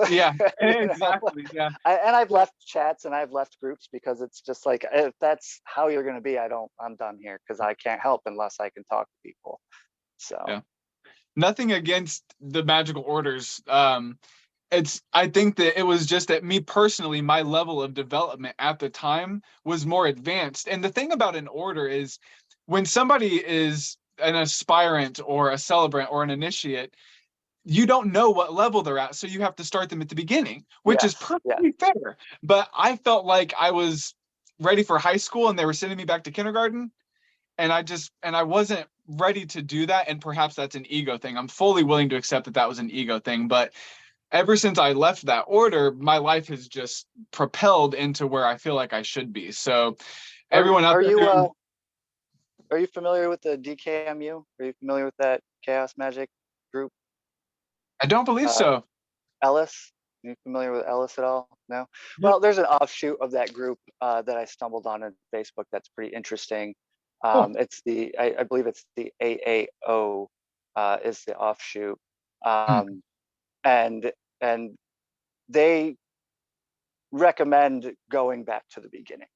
Yeah, You know? exactly. Yeah. And I've left chats and I've left groups because it's just like, if that's how you're going to be, I'm done here because I can't help unless I can talk to people. So Yeah. Nothing against the magical orders. I think that it was just that me personally, my level of development at the time was more advanced. And the thing about an order is when somebody is an aspirant or a celebrant or an initiate, you don't know what level they're at. So you have to start them at the beginning, which is yes, yes, perfectly fair. But I felt like I was ready for high school and they were sending me back to kindergarten. And I wasn't ready to do that. And perhaps that's an ego thing. I'm fully willing to accept that that was an ego thing. But ever since I left that order, my life has just propelled into where I feel like I should be. So are everyone out are there, you familiar with the DKMU? Are you familiar with that chaos magic group? I don't believe uh so. Ellis. Are you familiar with Ellis at all? No. Nope. Well, there's an offshoot of that group that I stumbled on Facebook that's pretty interesting. Cool. It's I believe it's the AAO is the offshoot, Hmm. and and they recommend going back to the beginning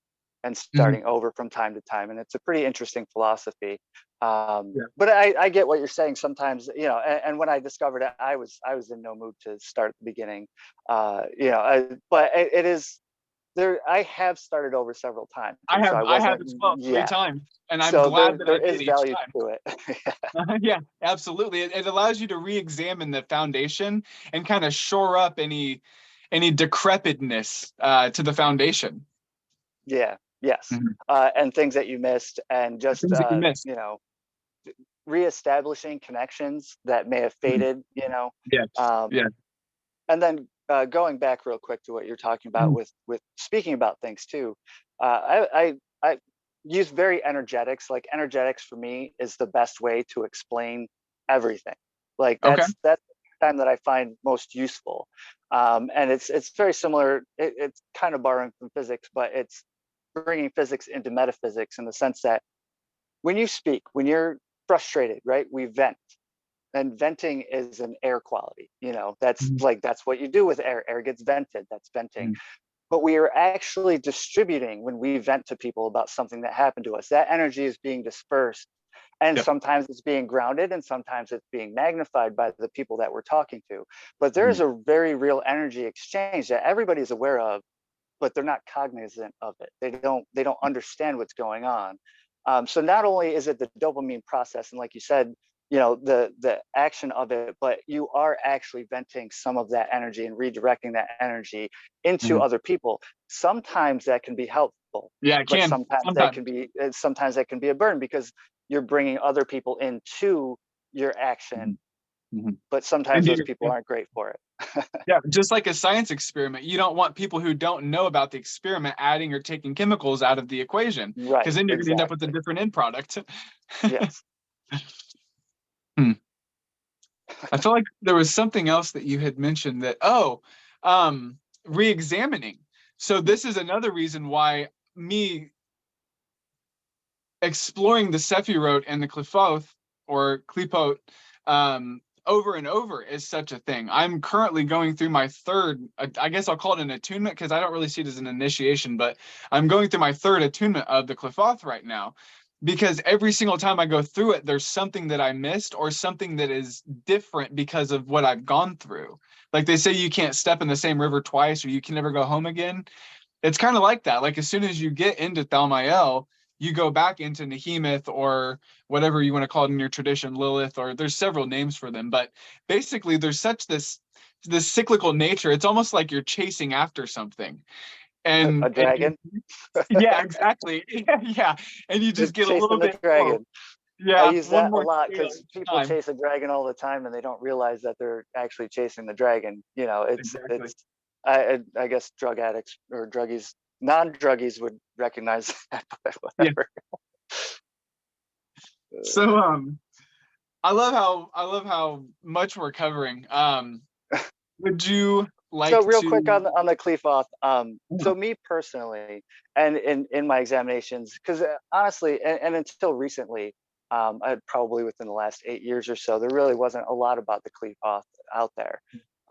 and Hmm. starting over from time to time, and it's a pretty interesting philosophy. Yeah. But I get what you're saying. Sometimes, and when I discovered it, I was in no mood to start at the beginning. But it is there. I have started over several times, I so have I I have wasn't. as well, three Yeah. times, and I'm So glad that there I did is each value time. to it. Yeah, absolutely. It allows you to re-examine the foundation and kind of shore up any decrepitness to the foundation. Yeah. Yes. Mhm. And things that you missed, and just Things that you missed. reestablishing connections that may have Mhm. faded. Yes. Um, Yeah. and then going back real quick to what you're talking about Mhm. with speaking about things too. I use very energetics. Like, energetics for me is the best way to explain everything. Like, Okay. that's the time that I find most useful. And it's very similar. It's kind of borrowing from physics, but it's bringing physics into metaphysics, in the sense that when you speak, when you're frustrated, right, we vent. And venting is an air quality. That's Mhm. like, that's what you do with air gets vented, that's venting. Mhm. But we are actually distributing when we vent to people about something that happened to us. That energy is being dispersed, and Yep. sometimes it's being grounded, and sometimes it's being magnified by the people that we're talking to. But there is Mhm. a very real energy exchange that everybody's aware of, but they're not cognizant of it. They don't understand what's going on. So not only is it the dopamine process, and like you said, the action of it, but you are actually venting some of that energy and redirecting that energy into Mhm. other people. Sometimes that can be helpful, Yeah, it but can sometimes. sometimes that can be a burden, because you're bringing other people into your action, Mhm. Mhm. but sometimes those Indeed. people aren't great for it. Yeah, just like a science experiment, you don't want people who don't know about the experiment adding or taking chemicals out of the equation, because Right, then you're going to end up with a exactly. different end product. Yes. Hmm. I feel like there was something else that you had mentioned that, re-examining. So this is another reason why me exploring the Sephiroth and the Qliphoth or Qliphoth over and over is such a thing. I'm currently going through my third, I guess I'll call it an attunement, because I don't really see it as an initiation, but I'm going through my third attunement of the Qliphoth right now. Because every single time I go through it, there's something that I missed or something that is different because of what I've gone through. Like they say, you can't step in the same river twice, or you can never go home again. It's kind of like that. Like as soon as you get into Thalmael, you go back into Nehemeth, or whatever you want to call it in your tradition, Lilith, or there's several names for them. But basically, there's such this cyclical nature. It's almost like you're chasing after something, A and you, dragon. yeah, exactly, yeah, and you It's just get a little chasing the bit close. dragon. I Yeah, use one that a more lot scale because each people time. chase a dragon all the time and they don't realize that they're actually chasing the dragon. Exactly. I guess drug addicts or druggies, non-druggies would recognize that, but Yeah. whatever. So I love how much we're covering. Would you So like real quick to? on the Qliphoth. Yeah. So me personally, and in my examinations, because honestly, and until recently, Probably within the last 8 years or so. There really wasn't a lot about the Qliphoth out there.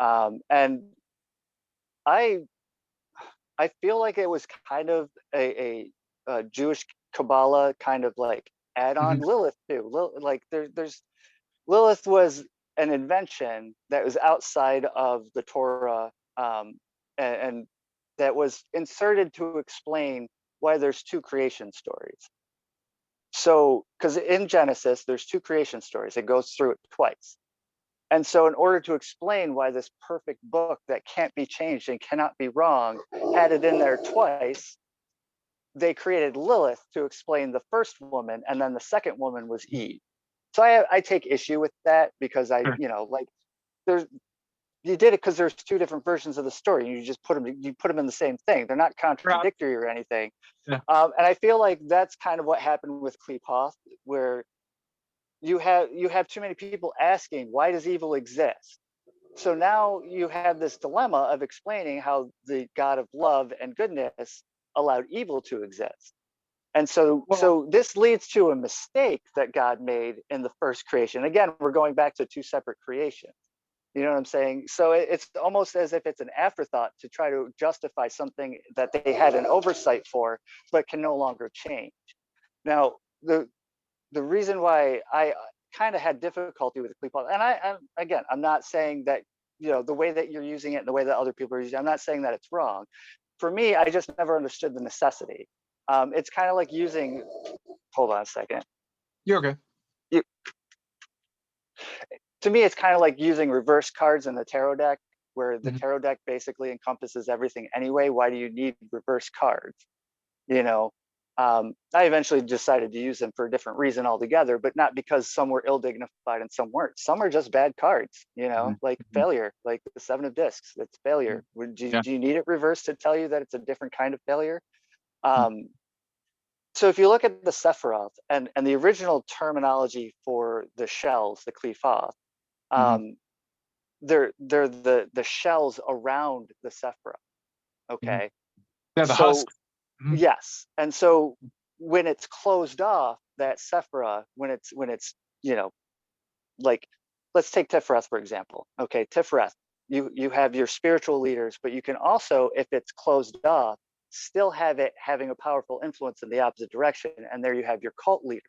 And I feel like it was kind of a Jewish Kabbalah kind of like add-on. Mhm. Lilith too. Like there's Lilith was an invention that was outside of the Torah, and that was inserted to explain why there's two creation stories. So, because in Genesis, there's two creation stories, it goes through it twice. And so, in order to explain why this perfect book that can't be changed and cannot be wrong had it in there twice, they created Lilith to explain the first woman, and then the second woman was Eve. So I take issue with that because Sure. like there's you did it because there's two different versions of the story. You just put them in the same thing. They're not contradictory or anything. Yeah. And I feel like that's kind of what happened with Qliphoth, where you have too many people asking, why does evil exist? So now you have this dilemma of explaining how the God of love and goodness allowed evil to exist. And so Well, this leads to a mistake that God made in the first creation. Again, we're going back to two separate creations. You know what I'm saying? So it's almost as if it's an afterthought to try to justify something that they had an oversight for, but can no longer change. Now, the reason why I kind of had difficulty with the Qliphoth, and I'm not saying that the way that you're using it and the way that other people are using it, I'm not saying that it's wrong. For me, I just never understood the necessity. It's kind of like using. Hold on a second. you're okay. You, to me, it's kind of like using reverse cards in the tarot deck, where the tarot deck basically encompasses everything anyway. Why do you need reverse cards? I eventually decided to use them for a different reason altogether, but not because some were ill dignified and some weren't. Some are just bad cards, like failure, like the Seven of Discs. It's failure. Yeah. Do you need it reversed to tell you that it's a different kind of failure? So if you look at the Sephiroth and the original terminology for the shells, the Qliphoth, they're the shells around the Sephiroth. Okay. Yeah, the So husk. Mhm. yes, and so when it's closed off, that Sephira, when it's like, let's take Tiferet for example. Okay, Tiferet, you have your spiritual leaders, but you can also, if it's closed off, still have it having a powerful influence in the opposite direction, and there you have your cult leaders,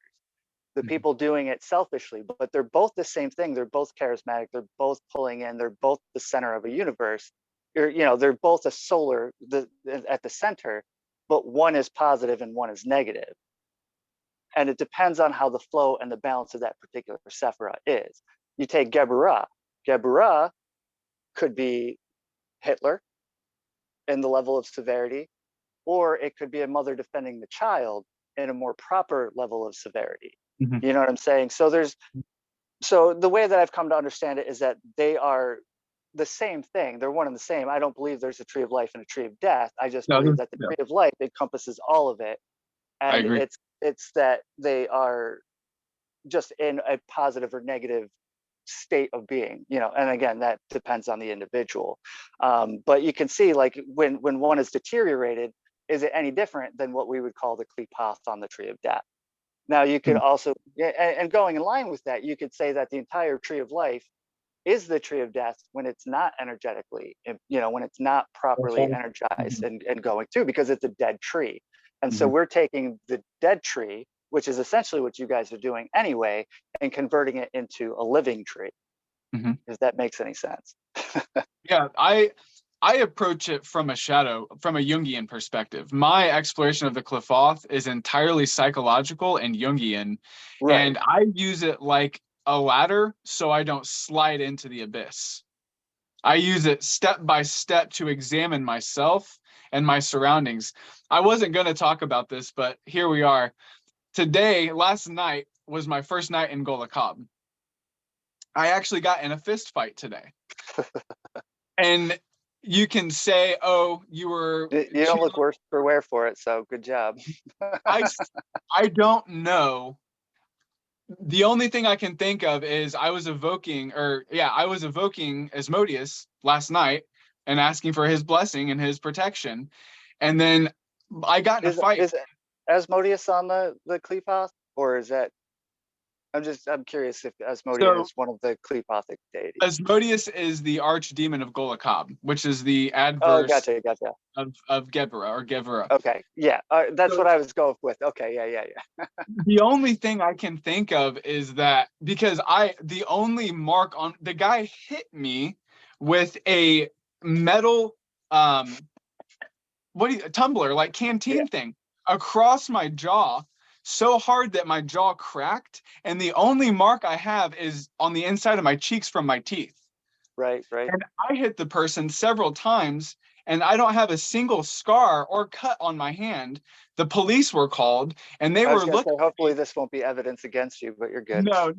the people doing it selfishly, but they're both the same thing. They're both charismatic. They're both pulling in. They're both the center of a universe. They're both a solar at the center, but one is positive and one is negative. And it depends on how the flow and the balance of that particular Sephira is. You take Geburah. Geburah could be Hitler in the level of severity, or it could be a mother defending the child in a more proper level of severity. You know what I'm saying? So the way that I've come to understand it is that they are the same thing. They're one and the same. I don't believe there's a tree of life and a tree of death. I just believe that the tree of life encompasses all of it. I And agree. it's that they are just in a positive or negative state of being, and again, that depends on the individual. But you can see, like, when one is deteriorated, is it any different than what we would call the Qliphoth on the tree of death? Now, you could also, and going in line with that, you could say that the entire tree of life is the tree of death when it's not energetically, when it's not properly energized and going through, because it's a dead tree. And so we're taking the dead tree, which is essentially what you guys are doing anyway, and converting it into a living tree. If that makes any sense. Yeah, I approach it from a Jungian perspective. My exploration of the Qliphoth is entirely psychological and Jungian, Right. and I use it like a ladder so I don't slide into the abyss. I use it step by step to examine myself and my surroundings. I wasn't going to talk about this, but here we are. Last night was my first night in Golakab. I actually got in a fist fight today. And you can say, oh, you were... You don't look worse for wear for it, so good job. I don't know. The only thing I can think of is I was evoking Asmodeus last night and asking for his blessing and his protection. And then I got in a fight. Is Asmodeus on the Qliphoth, or is that... I'm curious if Asmodeus So is one of the Qlipothic deities. Asmodeus is the archdemon of Golakab, which is the Oh, adverse gotcha. of Gebera or Gevera. Okay, yeah, that's So what I was going with. Okay, yeah. the only thing I can think of is that because the only mark on the guy hit me with a metal tumbler, like Yeah, canteen thing, across my jaw so hard that my jaw cracked, and the only mark I have is on the inside of my cheeks from my teeth. right. And I hit the person several times, and I don't have a single scar or cut on my hand. The police were called, and they I was were gonna say, looking at hopefully me. this won't be evidence against you, but you're good. No.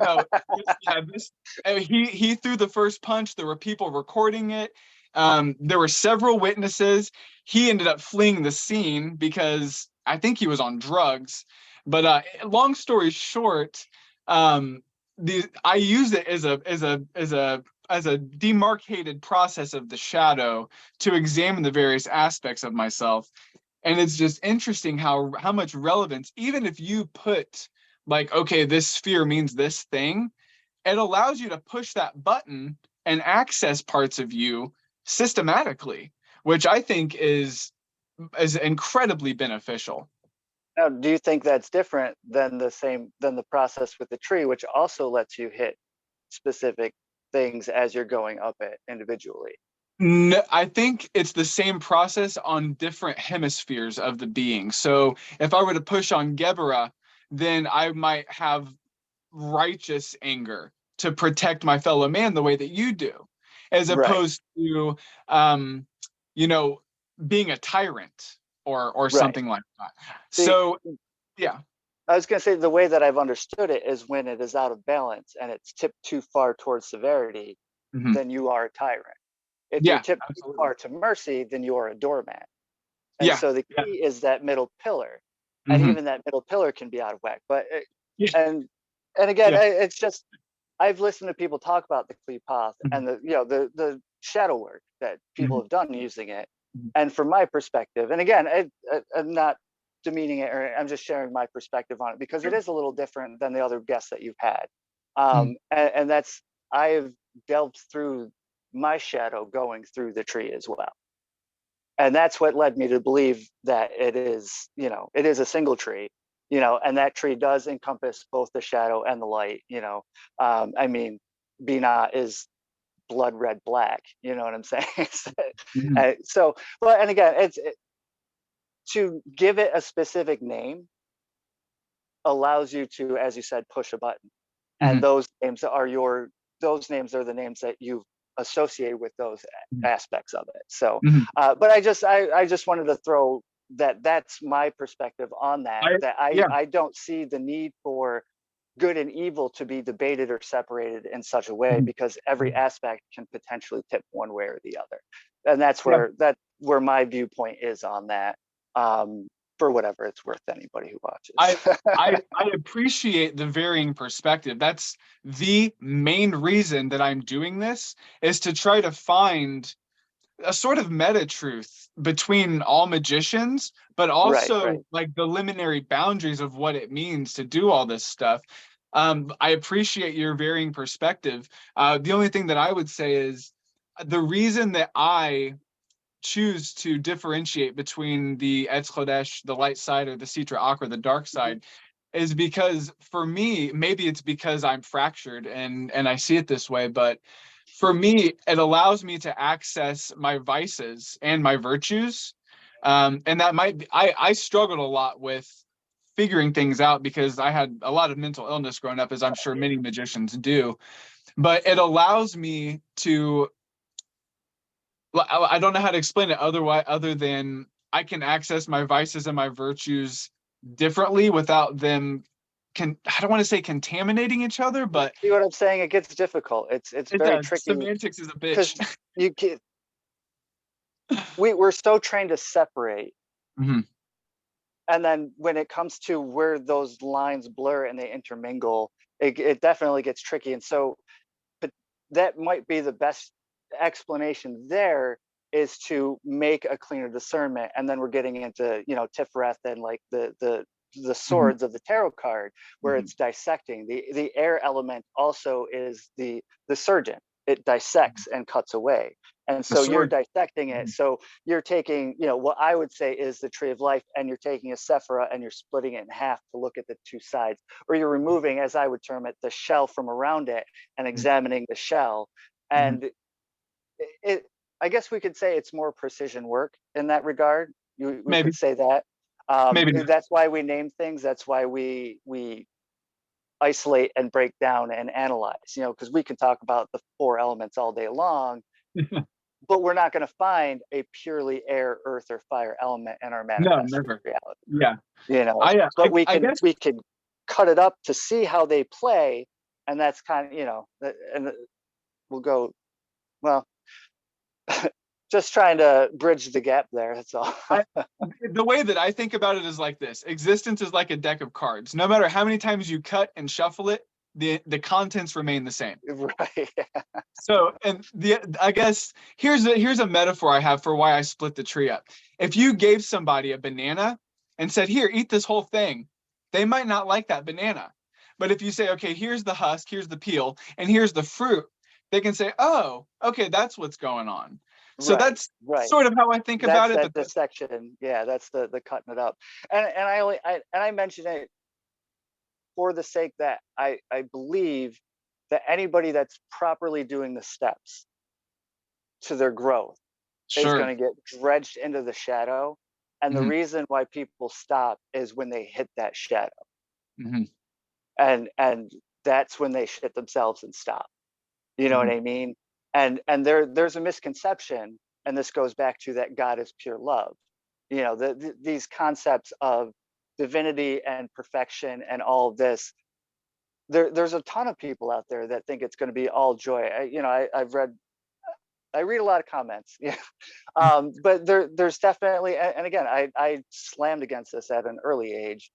He threw the first punch. There were people recording it. There were several witnesses. He ended up fleeing the scene because I think he was on drugs. But long story short, I used it as a demarcated process of the shadow to examine the various aspects of myself. And it's just interesting how much relevance, even if you put like, okay, this sphere means this thing, it allows you to push that button and access parts of you systematically, which I think is incredibly beneficial. Now, do you think that's different than the process with the tree, which also lets you hit specific things as you're going up it individually? No, I think it's the same process on different hemispheres of the being. So if I were to push on Gebera, then I might have righteous anger to protect my fellow man the way that you do, as Right, opposed to um, you know, being a tyrant or right. something like that. See, So yeah. I was going to say the way that I've understood it is when it is out of balance and it's tipped too far towards severity, Mhm. then you are a tyrant. If you're Yeah, tipped too absolutely. far to mercy, then you are a doormat. And Yeah, so the yeah. key is that middle pillar, and Hmm. even that middle pillar can be out of whack. But Yeah, and and again, yeah. it's just I've listened to people talk about the Clee path Mhm. and the shadow work that people Mhm. have done using it. Mhm. And from my perspective, and again, I'm not demeaning it, or I'm just sharing my perspective on it because it Sure. is a little different than the other guests that you've had. Mhm. And that's I've delved through my shadow going through the tree as well, and that's what led me to believe that it is a single tree, and that tree does encompass both the shadow and the light. I mean, Bina is blood red black, you know what I'm saying? Mhm. So but and again, to give it a specific name allows you to, as you said, push a button, and Mhm. those names are the names that you associate with those Mhm. aspects of it. So, Mhm. but I just wanted to throw that's my perspective on that. I That Yeah. I don't see the need for good and evil to be debated or separated in such a way, Mhm. because every Mhm. aspect can potentially tip one way or the other, and that's Yeah. where my viewpoint is on that. Um, for whatever it's worth, to anybody who I watches. I appreciate the varying perspective. That's the main reason that I'm doing this, is to try to find a sort of meta truth between all magicians, but Right, also right. like the liminary boundaries of what it means to do all this stuff. I appreciate your varying perspective. The only thing that I would say is the reason that I choose to differentiate between the Etz Chodesh, the light side, or the Sitra Achra, the dark Mhm. side, is because for me, maybe it's because I'm fractured and I see it this way, but for me, it allows me to access my vices and my virtues. And that might be, I struggled a lot with figuring things out because I had a lot of mental illness growing up, as I'm sure many magicians do. But it allows me to, I don't know how to explain it other than I can access my vices and my virtues differently without them I don't want to say contaminating each other, You but see what I'm saying? It gets difficult. It's it very does. tricky Semantics is a because bitch. you get we're so trained to separate, Mhm. and then when it comes to where those lines blur and they intermingle, it definitely gets tricky. And so, but that might be the best explanation there, is to make a cleaner discernment, and then we're getting into Tiferet and like the the swords of the tarot card, where it's dissecting. The air element also is the surgeon. It dissects and cuts away. And so you're dissecting it. So you're taking, what I would say is the tree of life, and you're taking a sephira and you're splitting it in half to look at the two sides, or you're removing, as I would term it, the shell from around it and examining the shell. And I guess we could say it's more precision work in that regard. We Maybe. could say that. Maybe not. That's why we name things. That's why we isolate and break down and analyze, because we can talk about the 4 elements all day long, but we're not going to find a purely air, earth, or fire element in our No, manifested never. reality. Yeah. But we guess can cut it up to see how they play, and that's kind of, and we'll go, well, just trying to bridge the gap there. That's all. the way that I think about it is like this: existence is like a deck of cards. No matter how many times you cut and shuffle it, the contents remain the same. Right. So, and I guess here's a metaphor I have for why I split the tree up. If you gave somebody a banana and said, "Here, eat this whole thing," they might not like that banana. But if you say, "Okay, here's the husk, here's the peel, and here's the fruit," they can say, "Oh, okay, that's what's going on." So that's sort of how I think about it. That's the section. Yeah, that's the cutting it up. And I mention it for the sake that I believe that anybody that's properly doing the steps to their growth is going to get dredged into the shadow. And the reason why people stop is when they hit that shadow. And that's when they shit themselves and stop. You know what I mean? And there's a misconception, and this goes back to that God is pure love. These concepts of divinity and perfection and all of this. There's a ton of people out there that think it's going to be all joy. I read a lot of comments, but there's definitely, and again, I slammed against this at an early age,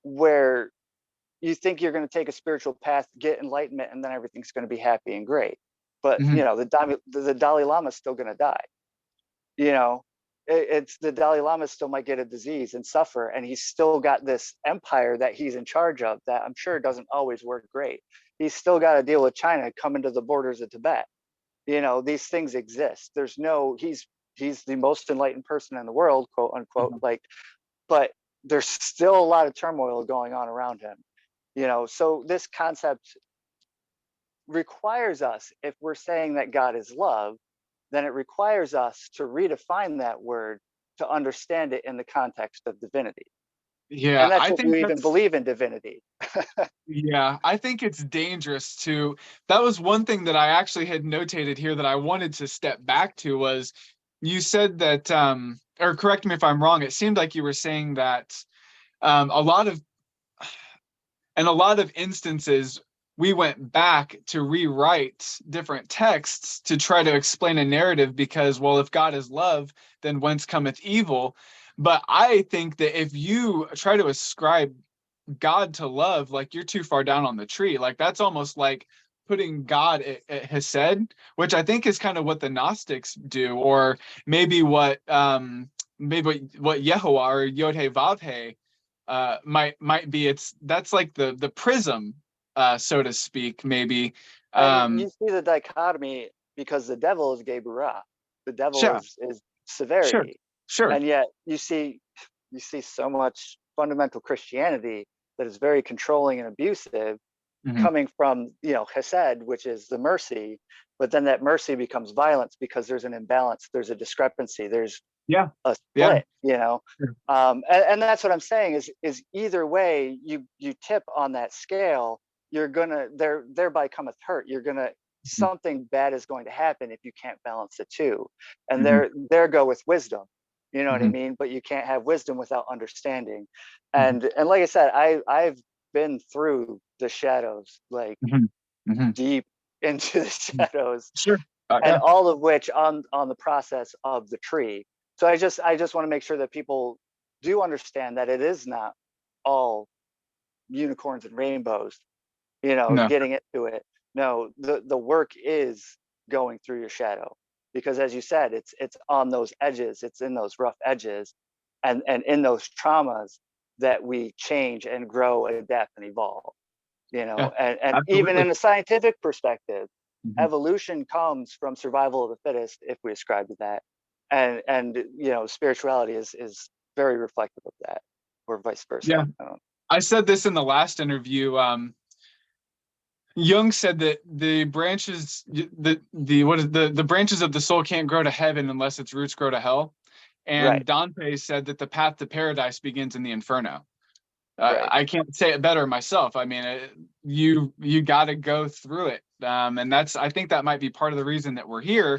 where you think you're going to take a spiritual path, get enlightenment, and then everything's going to be happy and great. But the Dalai Lama is still going to die. It's the Dalai Lama still might get a disease and suffer, and he's still got this empire that he's in charge of that I'm sure doesn't always work great. He's still got to deal with China coming to the borders of Tibet. These things exist. He's the most enlightened person in the world, quote unquote, but there's still a lot of turmoil going on around him. So this concept requires us, if we're saying that God is love, then it requires us to redefine that word to understand it in the context of divinity. Yeah, and that's if you even believe in divinity. Yeah, I think it's dangerous to. That was one thing that I actually had notated here that I wanted to step back to was you said that, or correct me if I'm wrong, it seemed like you were saying that a lot of instances we went back to rewrite different texts to try to explain a narrative because, well, if God is love, then whence cometh evil? But I think that if you try to ascribe God to love, like you're too far down on the tree. Like that's almost like putting God at Hesed, which I think is kind of what the Gnostics do, or maybe what Yehovah or Yod-Heh-Vav-Heh might be. That's like the prism, so to speak, maybe. You see the dichotomy because the devil is Geburah. The devil is severity. Sure. And yet you see so much fundamental Christianity that is very controlling and abusive, coming from Hesed, which is the mercy, but then that mercy becomes violence because there's an imbalance, there's a discrepancy, there's a split, and that's what I'm saying is either way you tip on that scale, you're gonna thereby cometh hurt. You're gonna something bad is going to happen if you can't balance the two. And there go with wisdom. You know what I mean? But you can't have wisdom without understanding. And like I said, I've been through the shadows, like deep into the shadows, and all of which on the process of the tree. So I just want to make sure that people do understand that it is not all unicorns and rainbows, getting into it. No, the work is going through your shadow, because as you said, it's on those edges, it's in those rough edges, and in those traumas that we change and grow, adapt, and evolve. You know, Yeah, and even absolutely. in a scientific perspective, Mhm. evolution comes from survival of the fittest, if we ascribe to that, and you know, spirituality is very reflective of that, or vice Yeah, versa. I said this in the last interview. Jung said that the branches, the what is the branches of the soul can't grow to heaven unless its roots grow to hell. And Right, Dante said that the path to paradise begins in the inferno. right. I can't say it better myself. I mean, you got to go through it, and that's, I think that might be part of the reason that we're here,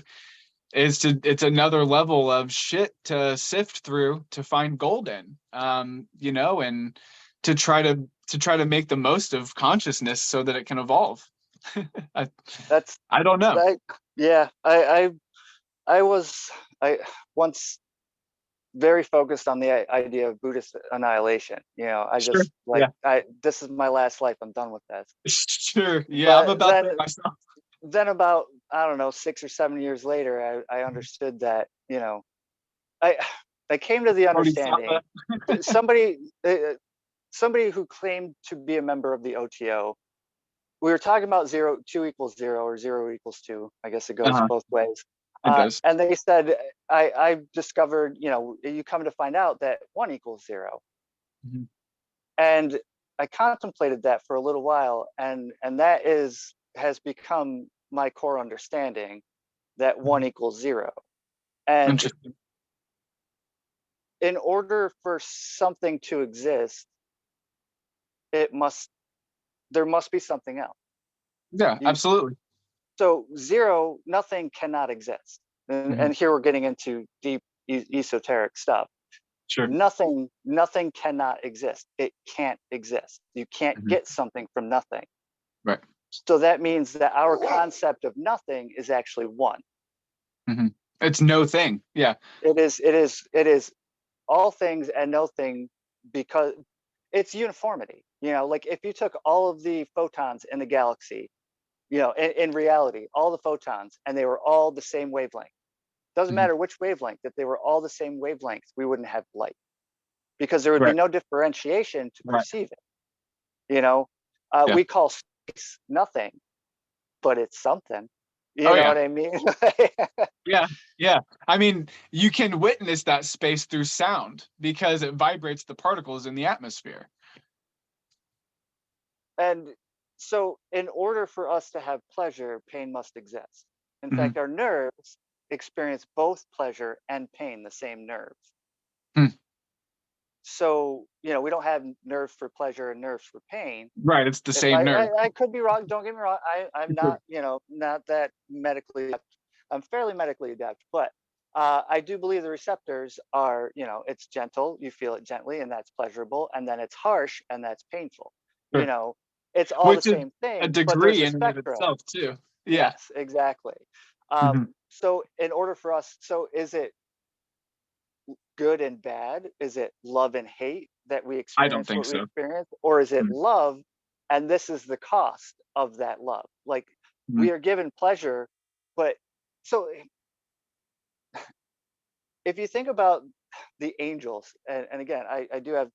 is to, it's another level of shit to sift through to find gold in, you know, and to try to make the most of consciousness so that it can evolve. I, That's I don't know. like, yeah. I was I once very focused on the idea of Buddhist annihilation. You know, I Sure. just like, Yeah. this is my last life. I'm done with this. Sure. Yeah, I'm But about there myself. then about, I don't know, 6 or 7 years later, I understood that, you know, I I came to the Bodhisattva. understanding that somebody who claimed to be a member of the OTO. We were talking about zero, 2 equals 0, or 0 equals 2. I guess it goes Uh-huh. both ways. It does. And they said, I discovered, you know, you come to find out that 1 equals 0. Mhm. And I contemplated that for a little while, and that has become my core understanding, that one Mhm. equals zero. And Interesting. in order for something to exist, it must there must be something else. Yeah, You absolutely. So zero, nothing cannot exist. Mhm. And here we're getting into deep esoteric stuff. Sure. Nothing cannot exist. It can't exist. You can't Mhm. get something from nothing. Right. So that means that our concept of nothing is actually one. Mhm. It's no thing. Yeah. It is all things and no thing, because it's uniformity. You know, like if you took all of the photons in the galaxy, you know, in reality, all the photons, and they were all the same wavelength. Doesn't Mhm. matter which wavelength, that they were all the same wavelength, we wouldn't have light, because there would be Right. no differentiation to Right. perceive it. You know, Yeah. we call space nothing, but it's something. You Oh know yeah. what I mean? Yeah. Yeah. I mean, you can witness that space through sound because it vibrates the particles in the atmosphere. And so, in order for us to have pleasure, pain must exist. In Mhm. fact, our nerves experience both pleasure and pain, the same nerves. Hmm. So, you know, we don't have nerves for pleasure and nerves for pain. Right. It's the If same nerve. I could be wrong, don't get me wrong. I'm Sure. not, you know, not that medically adept. I'm fairly medically adept, but I do believe the receptors are, you know, it's gentle, you feel it gently, and that's pleasurable, and then it's harsh, and that's painful. You Sure. know, it's all the Which is same a thing, but there's degree a in and of spectrum. itself too. Yeah. Yes, exactly. Mhm. So in order for us, so is it good and bad? Is it love and hate that we I don't experience think what we so. experience? Or is it Mhm. love, and this is the cost of that love? Like, Mhm. we are given pleasure, but so if you think about the angels, and again, I do have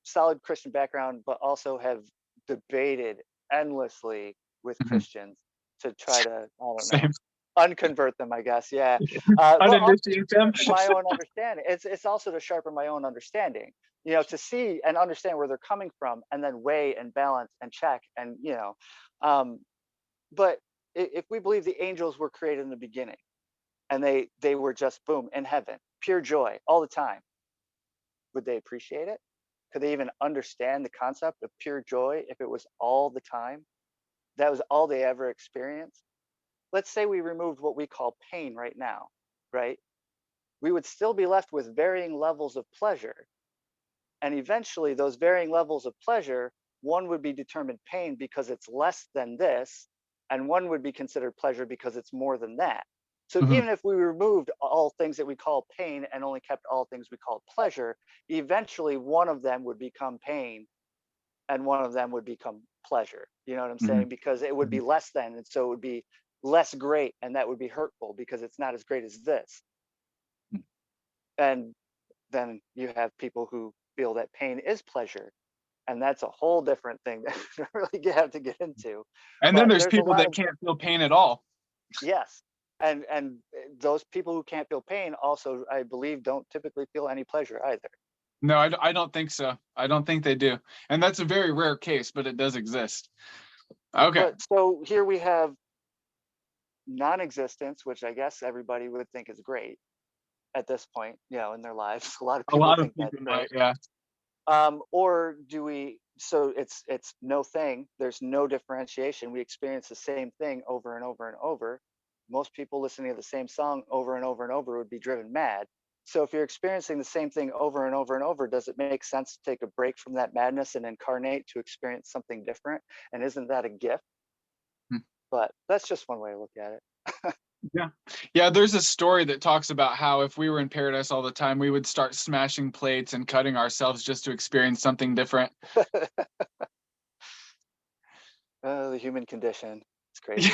solid Christian background, but also have debated endlessly with Mhm. Christians to try to, I don't know, Same. unconvert them, I guess. Yeah. But also Uninitiate them. sharpen my own understanding. It's also to sharpen my own understanding, you know, to see and understand where they're coming from, and then weigh and balance and check, and, you know, um, but if we believe the angels were created in the beginning, and they were just boom in heaven, pure joy all the time, would they appreciate it? Could they even understand the concept of pure joy if it was all the time? That was all they ever experienced? Let's say we removed what we call pain right now, right? We would still be left with varying levels of pleasure. And eventually, those varying levels of pleasure, one would be determined pain because it's less than this, and one would be considered pleasure because it's more than that. So Mhm. even if we removed all things that we call pain and only kept all things we call pleasure, eventually one of them would become pain and one of them would become pleasure. You know what I'm Mhm. saying? Because it would be Mhm. less than, and so it would be less great, and that would be hurtful because it's not as great as this. And then you have people who feel that pain is pleasure, and that's a whole different thing that we don't really have to get into. And then But there's there's a people lot that of, can't feel pain at all. yes, and those people who can't feel pain also, I believe, don't typically feel any pleasure either. No, I don't think so. I don't think they do. And that's a very rare case, but it does exist. Okay. But so here we have non-existence, which I guess everybody would think is great at this point, in their lives. A lot of A people lot of think that's people might, great. yeah. Or do we? So it's no thing. There's no differentiation. We experience the same thing over and over and over. Most people listening to the same song over and over and over would be driven mad. So if you're experiencing the same thing over and over and over, does it make sense to take a break from that madness and incarnate to experience something different? And isn't that a gift? Hmm. But that's just one way to look at it. Yeah. Yeah, there's a story that talks about how if we were in paradise all the time, we would start smashing plates and cutting ourselves just to experience something different. The human condition. It's crazy.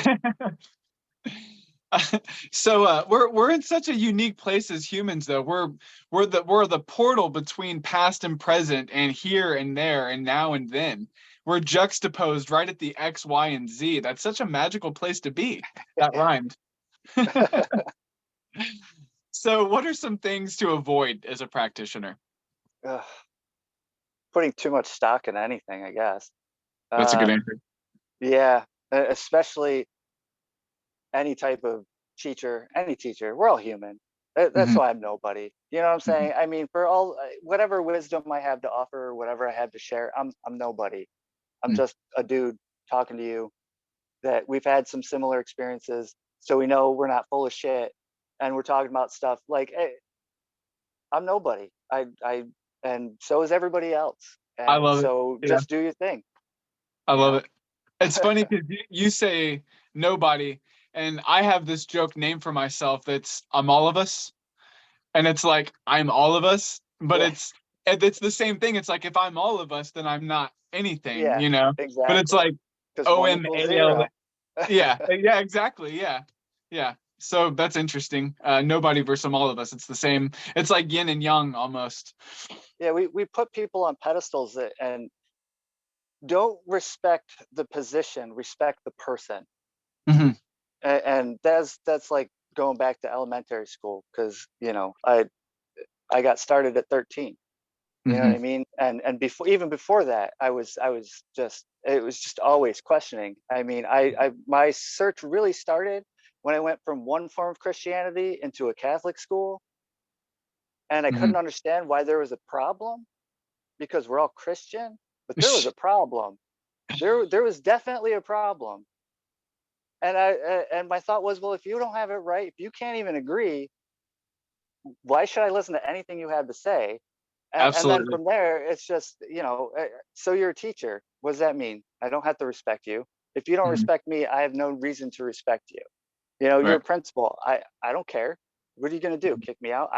So we're in such a unique place as humans, though. We're the portal between past and present, and here and there, and now and then. We're juxtaposed right at the X, Y, and Z. That's such a magical place to be. That rhymed. So, what are some things to avoid as a practitioner? Ugh, putting too much stock in anything, I guess. That's a good Um, answer. yeah, especially any type of teacher, any teacher. We're all human. That's Hmm. why I'm nobody. You know what I'm Hmm. saying? I mean, for all whatever wisdom I have to offer, or whatever I have to share, I'm nobody. I'm just a dude talking to you that we've had some similar experiences, so we know we're not full of shit, and we're talking about stuff like, hey, I'm nobody. And so is everybody else. I And love it. so Yeah, just do your thing, I you love know? it. It's funny because you say nobody, and I have this joke name for myself that's I'm all of us. And it's like I'm all of us, but Yeah, it's the same thing. It's like if I'm all of us, then I'm not anything, yeah, you know. But it's exactly. like Because one equals OMAL. zero. Yeah, yeah, exactly. Yeah, yeah. So that's interesting. Nobody versus all of us. It's the same. It's like yin and yang almost. Yeah, we put people on pedestals and don't respect the position, respect the person. Hmm. And that's like going back to elementary school, because I got started at 13. You know what Hmm. I mean? And before, even before that, I was just, it was just always questioning. I mean, I my search really started when I went from one form of Christianity into a Catholic school, and I Hmm. couldn't understand why there was a problem, because we're all Christian, but there was a problem. There was definitely a problem. And my thought was, well, if you don't have it right, if you can't even agree, why should I listen to anything you have to say? And then Absolutely. from there, it's just, so you're a teacher. What does that mean? I don't have to respect you. If you don't Hmm. respect me, I have no reason to respect you. You're Right. a principal. I don't care. What are you going to do? Kick me out?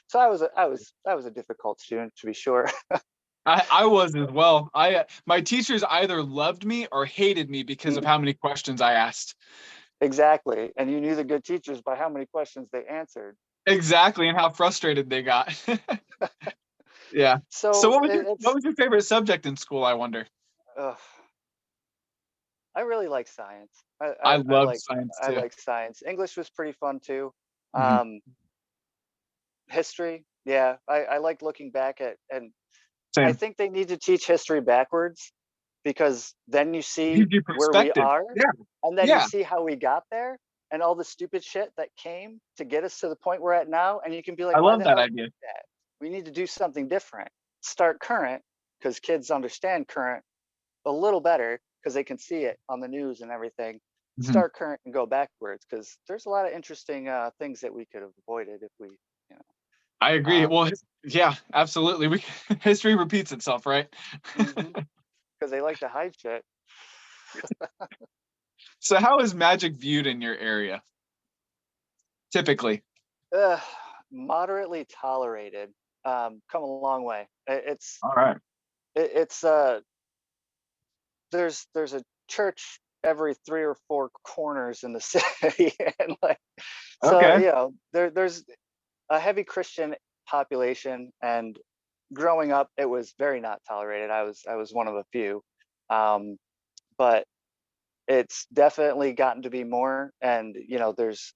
So I was a difficult student, to be sure. I was as well. My teachers either loved me or hated me because of Mm, how many questions I asked. exactly. And you knew the good teachers by how many questions they answered. Exactly, and how frustrated they got. Yeah. So So what it's, was your favorite subject in school, I wonder? uh, I really like science. I, I I, I loved like science I too. like science. English was pretty fun too. Hmm. Um, History, yeah, I like looking back at, and I Same. think they need to teach history backwards, because then you see Gives you where we perspective. are, Yeah. and then you Yeah. see how we got there, and all the stupid shit that came to get us to the point we're at now, and you can be I like, why love the that hell idea. did that? We need to do something different. Start current, because kids understand current a little better because they can see it on the news and everything. Hmm. Start current and go backwards, because there's a lot of interesting things that we could have avoided if we, you I know. agree. Well, yeah, absolutely. History repeats itself, right? Because they like to hide shit. So how is magic viewed in your area, typically? Ugh, moderately tolerated. Come a long way. All right. It's there's a church every 3 or 4 corners in the city, and like, so Okay. there's a heavy Christian population, and growing up, it was very not tolerated. I was one of a few, but it's definitely gotten to be more. And there's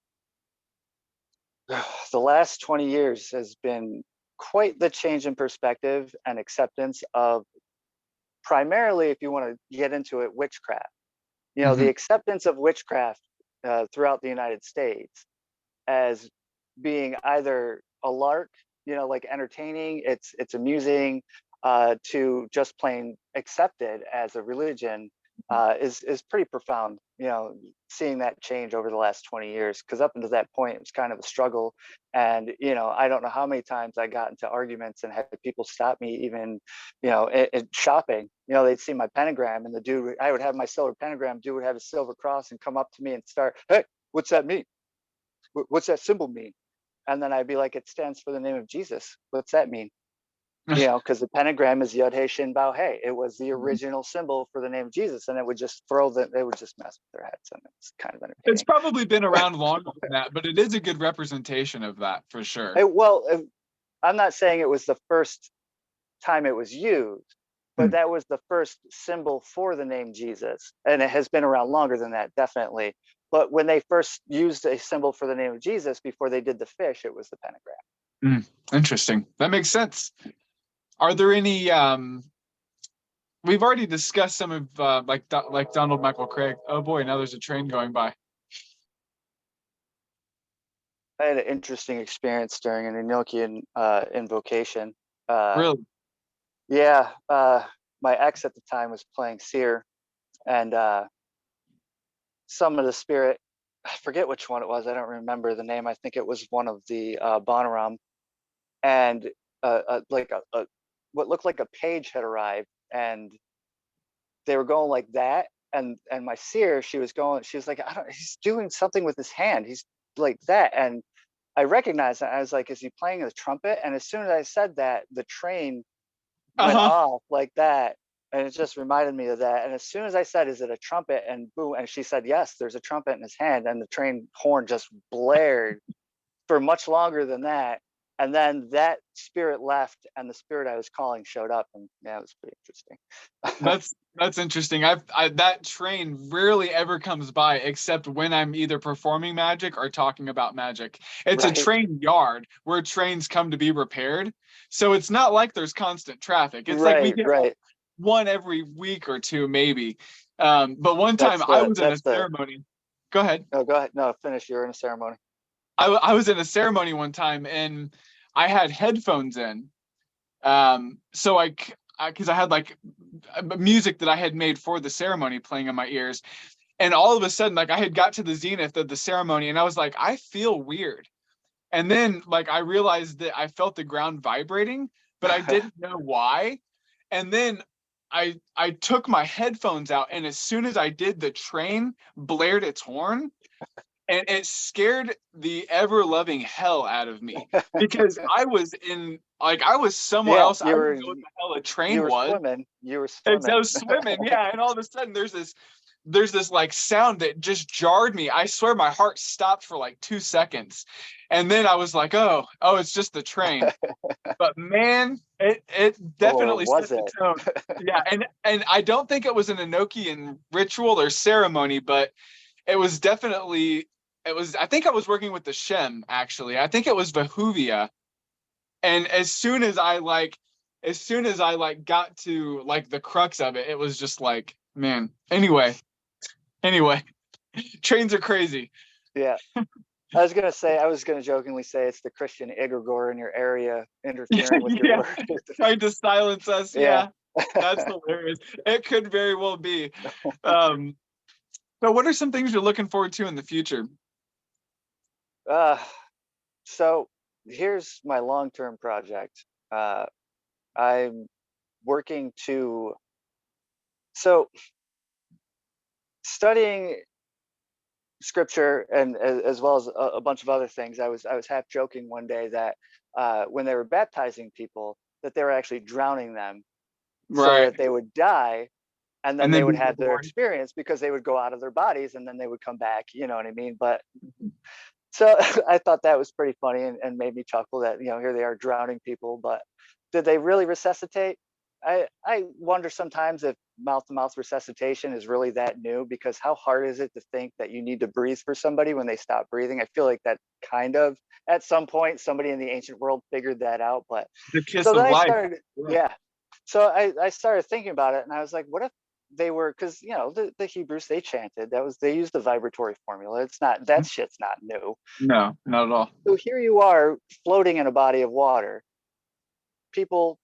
the last 20 years has been quite the change in perspective and acceptance of, primarily, if you want to get into it, witchcraft. The Hmm. acceptance of witchcraft throughout the United States as being either a lark, like entertaining, it's amusing, to just plain accepted as a religion, is pretty profound. Seeing that change over the last 20 years, because up until that point it was kind of a struggle, and I don't know how many times I got into arguments and had people stop me, even in shopping. They'd see my pentagram, and the dude, I would have my silver pentagram, dude would have a silver cross and come up to me and start, "Hey, what's that mean? What's that symbol mean?" And then I'd be like, "It stands for the name of Jesus." "What's that mean?" Because the pentagram is Yod Hey Shin Bao Hey. It was the original symbol for the name of Jesus, and it would just they would just mess with their heads, and it's kind of It's entertaining. probably been around longer than that, but it is a good representation of that for sure. I'm not saying it was the first time it was used, but that was the first symbol for the name Jesus, and it has been around longer than that, definitely. But when they first used a symbol for the name of Jesus before they did the fish, it was the pentagram. Interesting. That makes sense. Are there any we've already discussed some of like Donald Michael Craig. Oh boy, now there's a train going by. I had an interesting experience during an Enokian invocation. Really? Yeah, my ex at the time was playing Seer, and some of the spirit, I forget which one it was. I don't remember the name. I think it was one of the Bonaram, and like what looked like a page had arrived, and they were going like that. And my Seer, she was like, I don't. He's doing something with his hand. He's like that, and I recognized that. I was like, is he playing the trumpet? And as soon as I said that, the train went Uh-huh. off like that. And it just reminded me of that. And as soon as I said, is it a trumpet? And boom. And she said, yes, there's a trumpet in his hand. And the train horn just blared for much longer than that. And then that spirit left, and the spirit I was calling showed up. And yeah, it was pretty interesting. That's interesting. That train rarely ever comes by except when I'm either performing magic or talking about magic. It's a Right. train yard where trains come to be repaired. So it's not like there's constant traffic. It's like we Right. get Right. one every week or two, maybe. But one time That's I the, was in a that's the, ceremony. Go ahead. no, go ahead. No, finish. You're in a ceremony. I was in a ceremony one time and I had headphones in. So because I had like music that I had made for the ceremony playing in my ears. And all of a sudden, like I had got to the zenith of the ceremony and I was like, I feel weird. And then like I realized that I felt the ground vibrating, but I didn't know why. And then I took my headphones out, and as soon as I did, the train blared its horn, and it scared the ever loving hell out of me because I was somewhere Yeah, else. I didn't know what the hell a you train were was. swimming. You were And so I swimming. was swimming, yeah, and all of a sudden there's this like sound that just jarred me. I swear my heart stopped for like 2 seconds. And then I was like, oh, it's just the train. But man, it Or definitely set was the it? tone. Yeah, and I don't think it was an Enochian ritual or ceremony, but it was definitely I think I was working with the Shem actually. I think it was Vahuvia. And as soon as I got to like the crux of it, it was just like, man. Anyway, trains are crazy. Yeah. I was gonna jokingly say it's the Christian egregore in your area interfering with your Yeah, work. trying to silence us. Yeah. Yeah, that's hilarious. It could very well be. Um, but what are some things you're looking forward to in the future? Uh, so here's my long-term project. I'm working to so studying scripture, and as well as a bunch of other things. I was half joking one day that when they were baptizing people, that they were actually drowning them so Right, that they would die, and then and they then be would have their reborn. experience, because they would go out of their bodies and then they would come back. You know what I mean? But so I thought that was pretty funny, and made me chuckle that here they are drowning people. But did they really resuscitate? I wonder sometimes if mouth-to-mouth resuscitation is really that new, because how hard is it to think that you need to breathe for somebody when they stop breathing? I feel like that kind of, at some point, somebody in the ancient world figured that out. But The kiss so of then I life. started, yeah. So I started thinking about it, and I was like, what if they were, because the Hebrews, they chanted, they used the vibratory formula. It's not, that shit's not new. No, not at all. So here you are floating in a body of water, people,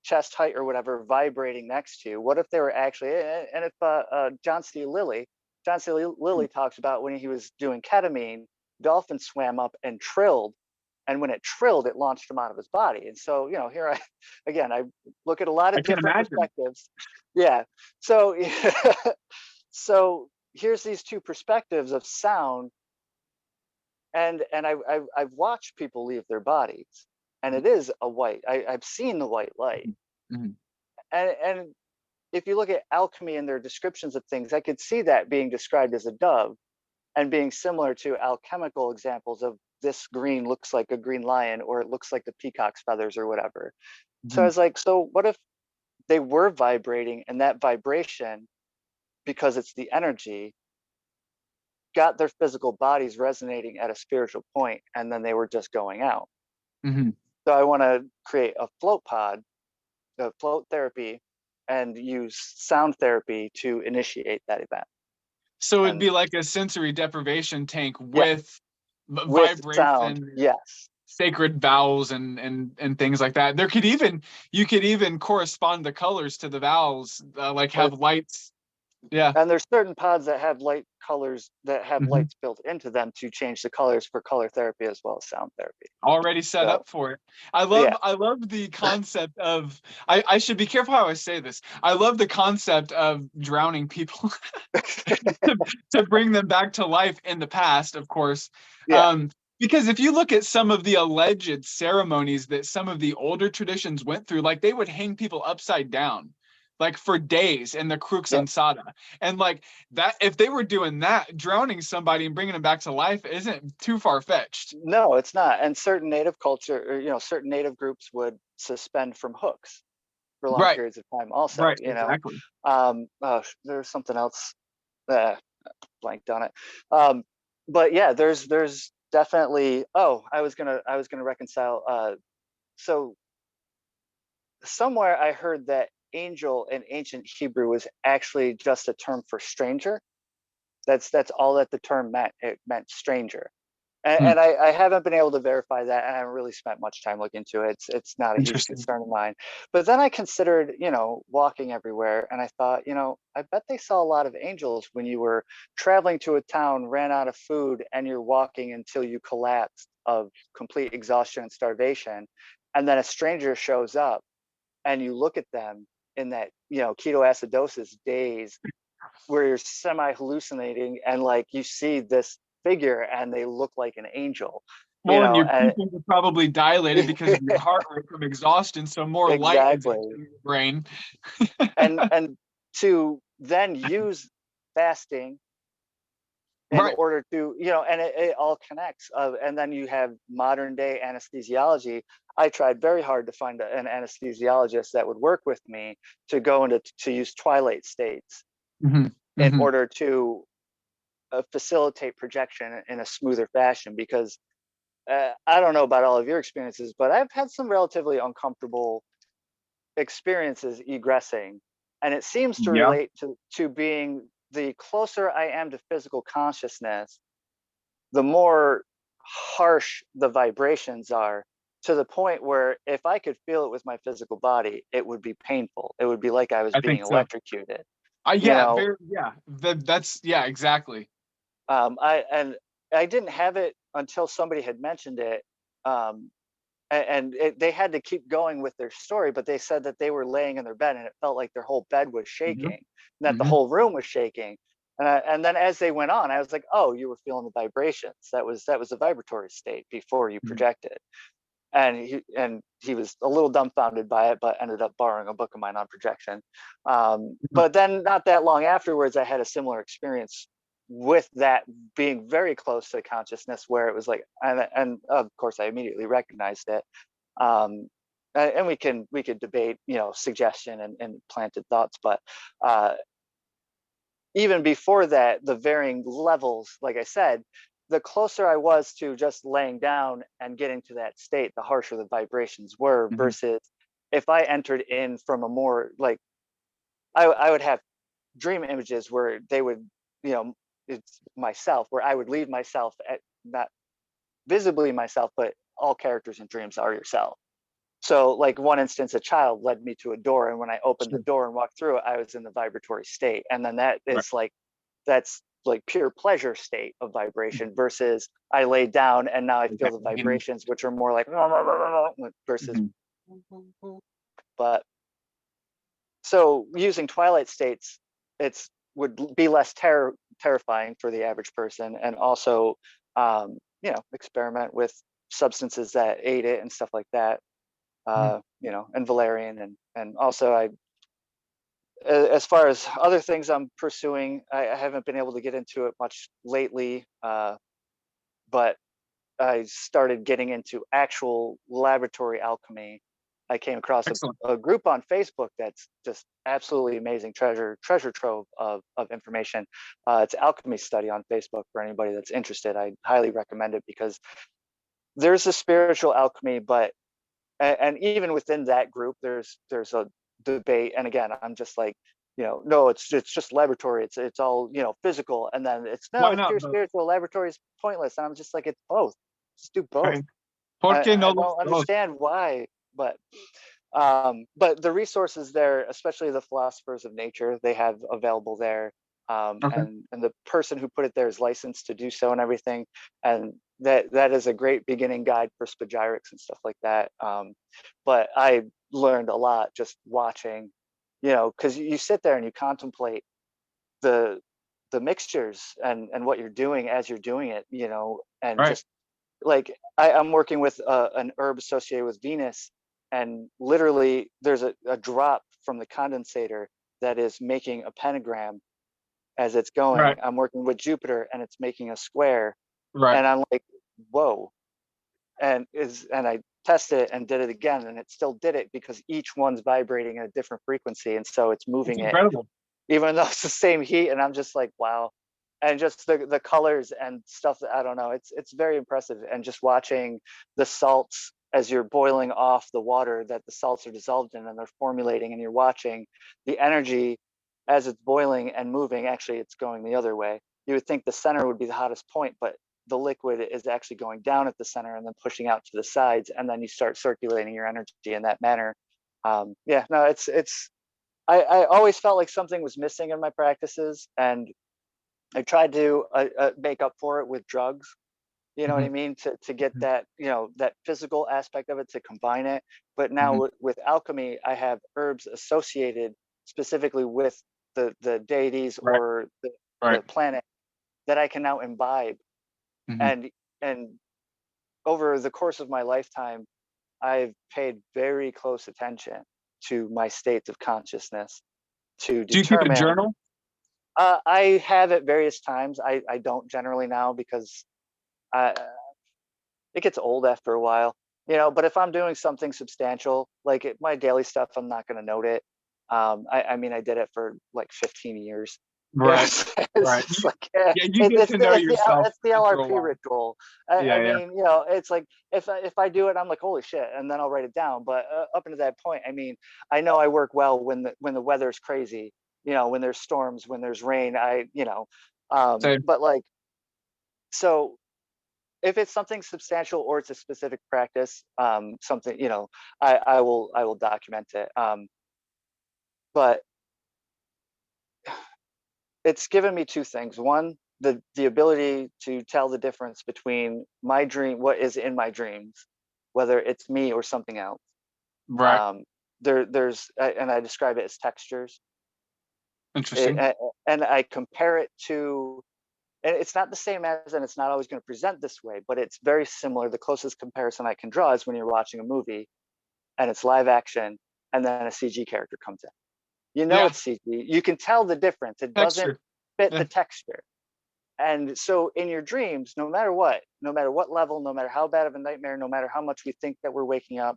chest height or whatever, vibrating next to you. What if they were actually, and if John C. Lilly talks about when he was doing ketamine, dolphins swam up and trilled. And when it trilled, it launched him out of his body. And so, here I look at a lot I of can different imagine. perspectives. Yeah. So, so here's these two perspectives of sound, and I've watched people leave their bodies, and it is a white. I've seen the white light, Mhm. and if you look at alchemy and their descriptions of things, I could see that being described as a dove, and being similar to alchemical examples of this green looks like a green lion, or it looks like the peacock's feathers or whatever. So I Mhm. was like, so what if they were vibrating, and that vibration, because it's the energy, got their physical bodies resonating at a spiritual point, and then they were just going out. Mhm. So I want to create a float pod, a float therapy, and use sound therapy to initiate that event. So it'd And be like a sensory deprivation tank yeah, with with sound, vibration, yes. sacred vowels, and things like that. You could even correspond the colors to the vowels, like Uh, have lights. Yeah. And there's certain pods that have light colors, that have Mhm. lights built into them to change the colors for color therapy as well as sound therapy. Already set So up for it. yeah, I love the concept of, I should be careful how I say this. I love the concept of drowning people to, to bring them back to life in the past, of course. yeah, Um, because if you look at some of the alleged ceremonies that some of the older traditions went through, like they would hang people upside down, like for days in the crux yeah. ansata. And like that, if they were doing that, drowning somebody and bringing them back to life isn't too far fetched. No, it's not. And certain native culture, or certain native groups would suspend from hooks for long Right, periods of time. Also, right, exactly. oh, there's something else. Uh, Blanked on it. But yeah, there's definitely. Oh, I was gonna reconcile. So somewhere I heard that angel in ancient Hebrew was actually just a term for stranger. That's all that the term meant. It meant stranger. Hmm, And I haven't been able to verify that, and I haven't really spent much time looking into it. It's not a huge interesting. concern of mine. But then I considered, walking everywhere, and I thought, I bet they saw a lot of angels when you were traveling to a town, ran out of food, and you're walking until you collapsed of complete exhaustion and starvation, and then a stranger shows up, and you look at them in that, ketoacidosis days, where you're semi hallucinating, and like you see this figure and they look like an angel, Well, and your and pupils are probably dilated because of your heart rate from exhaustion, so more light is exactly. entering your brain. And to then use fasting in Right. order to, and it all connects. And then you have modern day anesthesiology. I tried very hard to find an anesthesiologist that would work with me to go into to use twilight states Hmm. in Hmm. order to facilitate projection in a smoother fashion, because I don't know about all of your experiences, but I've had some relatively uncomfortable experiences egressing, and it seems to Yeah, relate to being, the closer I am to physical consciousness, the more harsh the vibrations are, to the point where if I could feel it with my physical body, it would be painful. It would be like I was I being think so. electrocuted. You Yeah, know, very. Yeah, that's yeah, exactly. I didn't have it until somebody had mentioned it. Um, they had to keep going with their story, but they said that they were laying in their bed and it felt like their whole bed was Hmm. shaking, and that the Hmm. whole room was shaking. And then as they went on, I was like, oh, you were feeling the vibrations. That was a vibratory state before you Hmm. projected. And he was a little dumbfounded by it, but ended up borrowing a book of mine on projection. But then not that long afterwards, I had a similar experience with that being very close to consciousness, where it was like, and of course I immediately recognized it. Um, and we could debate, you know, suggestion and planted thoughts, but even before that, the varying levels, like I said, the closer I was to just laying down and getting to that state, the harsher the vibrations were, Mhm. versus if I entered in from a more like, I would have dream images where they would, you know, it's myself, where I would leave myself at, not visibly myself, but all characters in dreams are yourself. So, like one instance, a child led me to a door, and when I opened the Sure. door and walked through it, I was in the vibratory state. And then that Right. is like, that's like pure pleasure state of vibration, versus I lay down and now I feel the Mhm. vibrations, which are more like versus. Mhm. But so using twilight states, it's would be less terrifying for the average person, and also, you know, experiment with substances that aid it and stuff like that. Mhm. You know, and valerian, and also I, as far as other things I'm pursuing, I haven't been able to get into it much lately, but I started getting into actual laboratory alchemy. I came across Excellent. a group on Facebook that's just absolutely amazing, treasure trove of information. It's Alchemy Study on Facebook for anybody that's interested. I highly recommend it, because there's a spiritual alchemy, but and even within that group, there's a debate. And again, I'm just like, you know, no, it's just laboratory. It's all, you know, physical, and then it's, no, Why it's pure not both? spiritual. Laboratory is pointless, and I'm just like, it's both. Just do both. Right. ¿Por qué no I los don't dos? understand why, but the resources there, especially the philosophers of nature, they have available there, Okay. and the person who put it there is licensed to do so and everything, and that is a great beginning guide for spagyrics and stuff like that. But I learned a lot just watching, you know, because you sit there and you contemplate the the mixtures and what you're doing as you're doing it, you know, and Right. just like I'm working with an herb associated with Venus, and literally there's a drop from the condensator that is making a pentagram as it's going. Right. I'm working with Jupiter, and it's making a square, Right. and I'm like, whoa. And I tested it and did it again, and it still did it, because each one's vibrating at a different frequency, and so it's That's moving it incredible. even though it's the same heat. And I'm just like, wow. And just the colors and stuff, that I don't know, it's very impressive. And just watching the salts as you're boiling off the water that the salts are dissolved in, and they're formulating, and you're watching the energy as it's boiling and moving. Actually, it's going the other way. You would think the center would be the hottest point, but the liquid is actually going down at the center and then pushing out to the sides, and then you start circulating your energy in that manner. Yeah, no, it's I always felt like something was missing in my practices, and I tried to make up for it with drugs. You know what I Mhm. mean? To get Mhm. that, you know, that physical aspect of it, to combine it. But now Mhm. with alchemy, I have herbs associated specifically with the deities Right. or Right. the planet that I can now imbibe. Mhm. And over the course of my lifetime, I've paid very close attention to my states of consciousness to Do you keep a determine. journal? I have at various times. I don't generally now, because uh, it gets old after a while, you know. But if I'm doing something substantial, like my daily stuff, I'm not going to note it. I mean, I did it for like 15 years. You know, Right. it's Right. just like, yeah, Yeah, you get to know yourself it's the after a LRP while. ritual. Yeah, I yeah. mean, you know, it's like if I do it, I'm like, holy shit, and then I'll write it down. But up until that point, I mean, I know I work well when the weather's crazy. You know, when there's storms, when there's rain. You know, Same. but like, so if it's something substantial or it's a specific practice, something, you know, I will document it. But it's given me two things. One, the ability to tell the difference between my dream, what is in my dreams, whether it's me or something else. Right. Um, and I describe it as textures. Interesting. And I compare it to, and it's not the same as, and it's not always going to present this way, but it's very similar. The closest comparison I can draw is when you're watching a movie and it's live action, and then a CG character comes in. You know Yeah. it's CG. You can tell the difference. It doesn't Texture. fit Yeah. the texture. And so in your dreams, no matter what level, no matter how bad of a nightmare, no matter how much we think that we're waking up,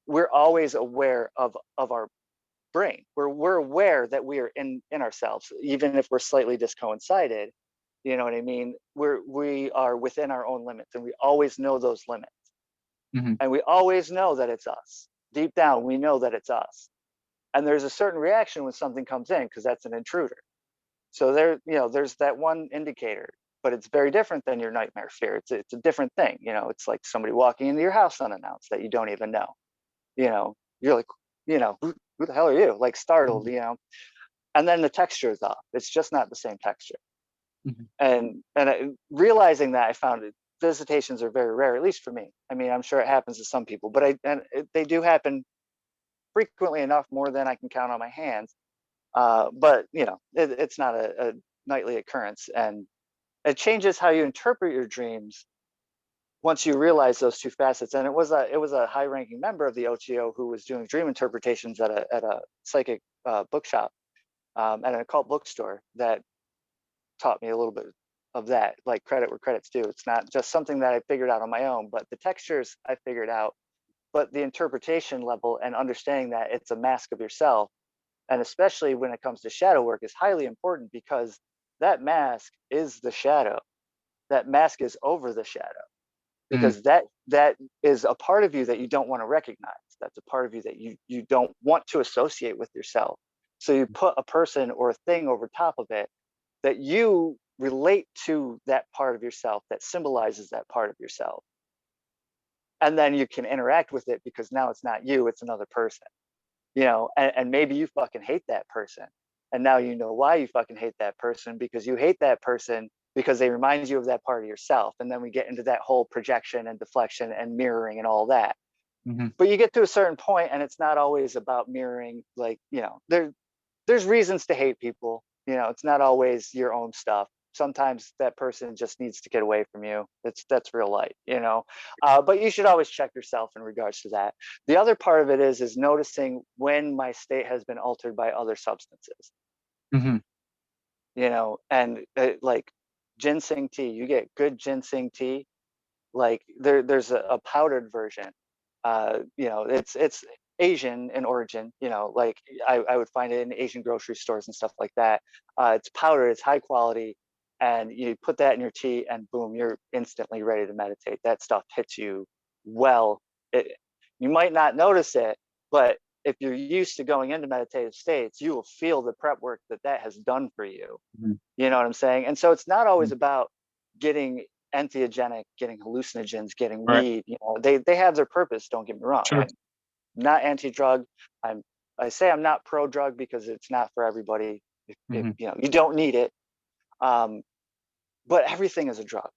we're always aware of our brain. We're aware that we are in ourselves, even if we're slightly discoincided. You know what I mean? We are within our own limits, and we always know those limits. Mm-hmm. And we always know that it's us. Deep down, we know that it's us. And there's a certain reaction when something comes in, because that's an intruder. So there's that one indicator, but it's very different than your nightmare fear. It's a different thing. It's like somebody walking into your house unannounced that you don't even know. You're like, who the hell are you? Like startled, and then the texture is off. It's just not the same texture. Mm-hmm. And realizing that, I found visitations are very rare, at least for me. I mean, I'm sure it happens to some people, but they do happen frequently enough, more than I can count on my hands. But it's not a nightly occurrence, and it changes how you interpret your dreams once you realize those two facets. And it was a high-ranking member of the OTO who was doing dream interpretations at a psychic bookshop, at an occult bookstore, that taught me a little bit of that. Like, credit where credit's due. It's not just something that I figured out on my own, but the textures I figured out, but the interpretation level and understanding that it's a mask of yourself, and especially when it comes to shadow work, is highly important, because that mask is the shadow. That mask is over the shadow, because that is a part of you that you don't want to recognize. That's a part of you that you don't want to associate with yourself. So you put a person or a thing over top of it that you relate to, that part of yourself that symbolizes that part of yourself. And then you can interact with it, because now it's not you, it's another person. And maybe you fucking hate that person. And now you know why you fucking hate that person, because you hate that person because they remind you of that part of yourself. And then we get into that whole projection and deflection and mirroring and all that. Mm-hmm. But you get to a certain point, and it's not always about mirroring. Like, there's reasons to hate people. It's not always your own stuff. Sometimes that person just needs to get away from you. That's real life, but you should always check yourself in regards to that. The other part of it is noticing when my state has been altered by other substances. Mm-hmm. And like ginseng tea, you get good ginseng tea. Like there's a powdered version. It's Asian in origin. Like I would find it in Asian grocery stores and stuff like that. It's powdered, it's high quality, and you put that in your tea, and boom, you're instantly ready to meditate. That stuff hits you well. You might not notice it, but if you're used to going into meditative states, you will feel the prep work that has done for you. Mm-hmm. You know what I'm saying? And so it's not always about getting entheogenic, getting hallucinogens, getting Right. weed. They have their purpose, don't get me wrong. Sure. I'm not anti-drug. I say I'm not pro-drug, because it's not for everybody. Mm-hmm. You don't need it. But everything is a drug.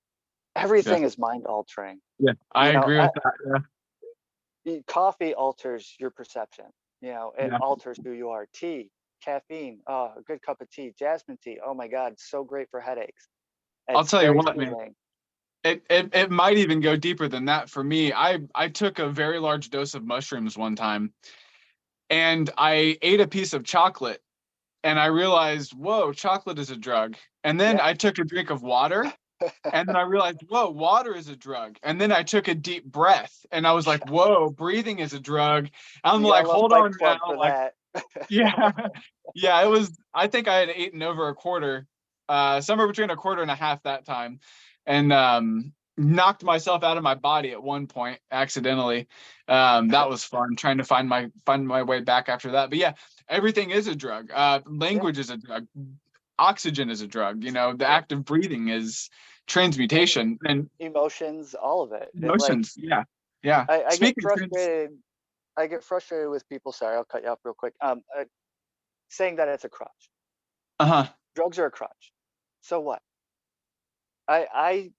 Everything is mind altering. Yeah, I agree with that. Yeah. Coffee alters your perception. It Yeah. alters who you are. Tea, caffeine, a good cup of tea, jasmine tea. Oh my God, so great for headaches. I'll It's tell you very what, man. soothing. It might even go deeper than that for me. I took a very large dose of mushrooms one time, and I ate a piece of chocolate, and I realized, whoa, chocolate is a drug. And then I took a drink of water, and then I realized, whoa, water is a drug. And then I took a deep breath, and I was like, whoa, breathing is a drug. I'm You like, gotta love hold Fight on Club now, for like, that. yeah, yeah. It was. I think I had eaten over a quarter, somewhere between a quarter and a half that time, and knocked myself out of my body at one point accidentally. That was fun, trying to find my way back after that. But yeah, everything is a drug. Language is a drug. Oxygen is a drug. The act of breathing is transmutation, and Emotions, all of it. emotions. Yeah. I get Speaking of frustrated. I get frustrated with people. Sorry, I'll cut you off real quick. Saying that it's a crutch. Drugs are a crutch. So what? I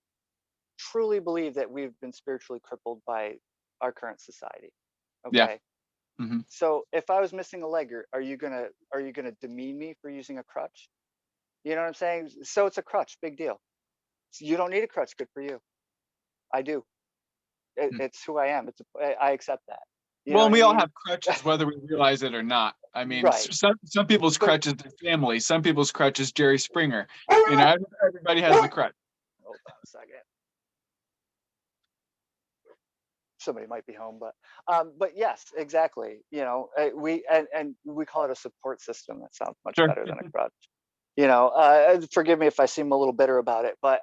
truly believe that we've been spiritually crippled by our current society. Yeah. Okay. Mm-hmm. So if I was missing a leg, are you gonna demean me for using a crutch? You know what I'm saying? So it's a crutch, big deal. You don't need a crutch. Good for you. I do. It's who I am. I accept that. You know Well, what we I all mean? have crutches, whether we realize it or not. I mean, Right. some people's But crutch is their family. Some people's crutch is Jerry Springer. Everybody has a crutch. hold on a second. somebody might be home, but yes, exactly. And we call it a support system. That sounds much Sure. better than a crutch. Forgive me if I seem a little bitter about it, but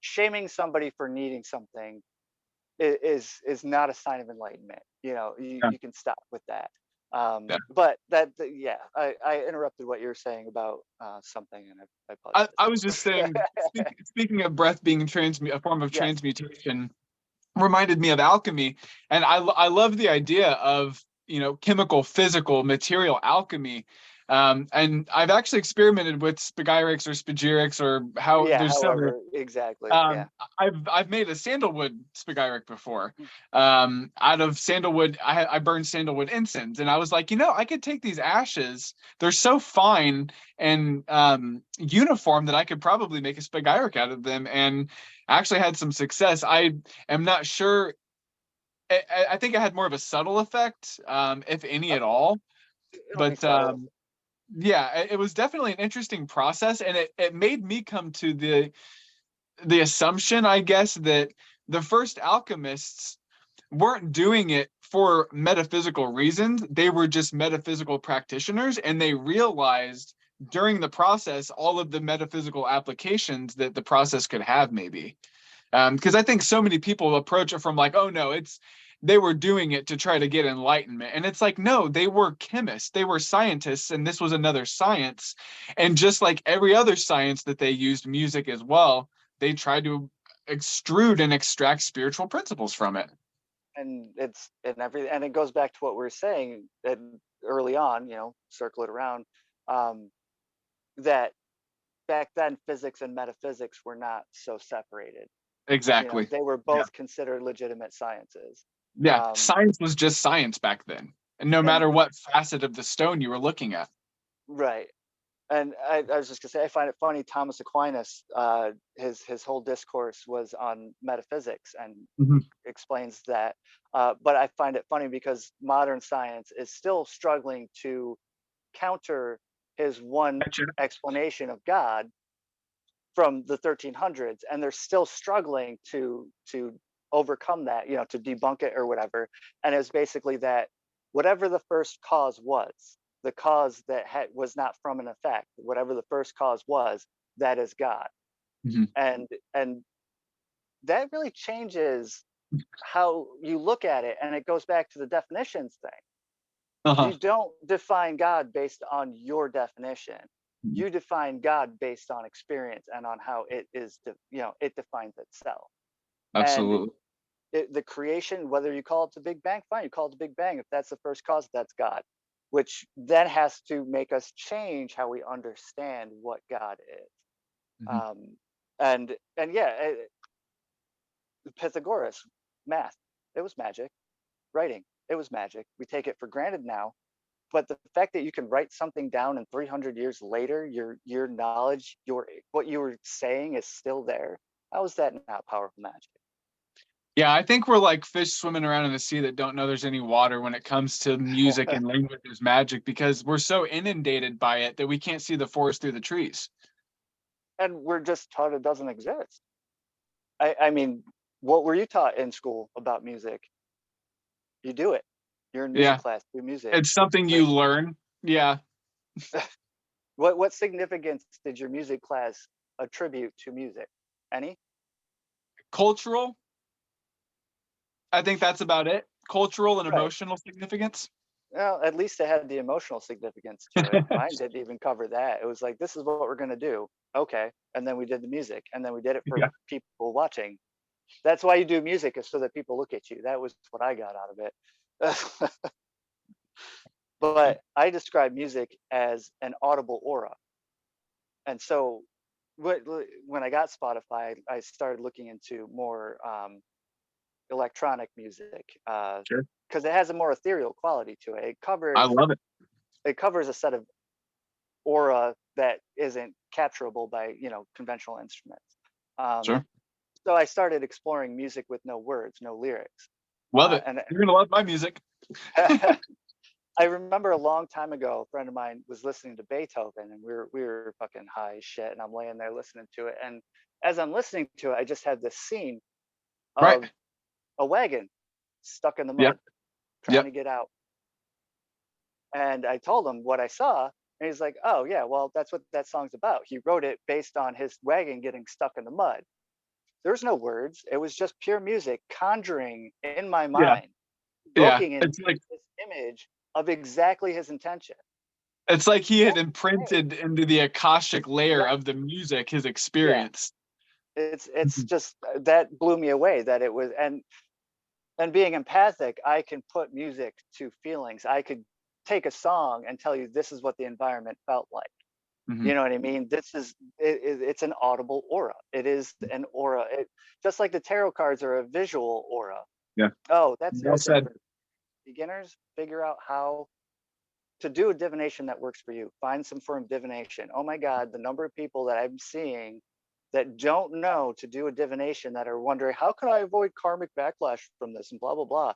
shaming somebody for needing something is not a sign of enlightenment. Yeah. You can stop with that. Yeah. But yeah, I interrupted what you were saying about something, and I I was just saying, apologize. speaking of breath being a form of Yes. transmutation, reminded me of alchemy, and I love the idea of chemical, physical, material alchemy, and I've actually experimented with spagyrics or spagyrics or how Yeah. there's several. However, exactly. Yeah. I've made a sandalwood spagyric before. Out of sandalwood, I burned sandalwood incense, and I was like, I could take these ashes. They're so fine and uniform that I could probably make a spagyric out of them, and actually had some success. I am not sure. I think I had more of a subtle effect, if any at all. It'll be But subtle. yeah, it was definitely an interesting process, and it made me come to the assumption, I guess, that the first alchemists weren't doing it for metaphysical reasons. They were just metaphysical practitioners, and they realized during the process all of the metaphysical applications that the process could have, maybe. Because I think so many people approach it from like, oh no, they were doing it to try to get enlightenment. And it's like, no, they were chemists, they were scientists, and this was another science. And just like every other science that they used, music as well, they tried to extrude and extract spiritual principles from it. And it goes back to what we were saying early on, circle it around, that back then physics and metaphysics were not so separated. Exactly. They were Yeah. both considered legitimate sciences. Yeah. um, Science was just science back then. And no and matter what facet of the stone you were looking at. right. And I was just gonna say, I find it funny. Thomas Aquinas, his whole discourse was on metaphysics and Mhm. explains that. But I find it funny because modern science is still struggling to counter his one Gotcha. explanation of God from the 1300s, and they're still struggling to overcome that, to debunk it or whatever. And it's basically that whatever the first cause was, the cause that was not from an effect, whatever the first cause was, that is God. Mhm. And that really changes how you look at it, and it goes back to the definitions thing. Uh-huh. You don't define God based on your definition. Mhm. You define God based on experience and on how it is, it defines itself. And Absolutely. the creation, whether you call it the Big Bang, fine, you call it the Big Bang. If that's the first cause, that's God, which then has to make us change how we understand what God is. Mhm. Um, and yeah, Pythagoras, math, it was magic. Writing, it was magic. We take it for granted now. But the fact that you can write something down and 300 years later, your knowledge, what you were saying is still there. How is that not powerful magic? Yeah, I think we're like fish swimming around in the sea that don't know there's any water when it comes to music and language as magic, because we're so inundated by it that we can't see the forest through the trees. And we're just taught it doesn't exist. I mean, what were you taught in school about music? You do it. You're in music Yeah, class, do music. it's something But you learn. Yeah, what significance did your music class attribute to music? Any? cultural. I think that's about it. Cultural and Right. emotional significance. Well, at least it had the emotional significance to it. Mine didn't even cover that. It was like, this is what we're going to do. Okay. And then we did the music, and then we did it for Yeah. people watching. That's why you do music, is so that people look at you. That was what I got out of it. But I describe music as an audible aura. And so when I got Spotify, I started looking into more electronic music, Sure. because it has a more ethereal quality to it. I love it. It covers a set of aura that isn't capturable by conventional instruments. Um, Sure. so I started exploring music with no words, no lyrics, Love it. and You're gonna love my music. I remember a long time ago, a friend of mine was listening to Beethoven, and we were fucking high as shit, and I'm laying there listening to it, and as I'm listening to it, I just had this scene Right. of a wagon stuck in the Yep. mud, trying to get out. And I told him what I saw, and he's like, "Oh yeah, well that's what that song's about." He wrote it based on his wagon getting stuck in the mud. There's no words. It was just pure music conjuring in my Yeah. mind, Yeah. evoking in It's like this image of exactly his intention. he had That's great. imprinted into the akashic layer Yep. of the music his Yeah. experience. It's Mhm. just that blew me away that it was. And being empathic, I can put music to feelings. I could take a song and tell you this is what the environment felt like. Mhm. You know what I mean? This is it's an audible aura. It is an aura. Just like the tarot cards are a visual aura. Yeah. Oh, that's the Well other thing said. for beginners. Figure out how to do a divination that works for you. Find some form of divination. Oh my God, the number of people that I'm seeing that don't know to do a divination that are wondering, how can I avoid karmic backlash from this and blah, blah, blah.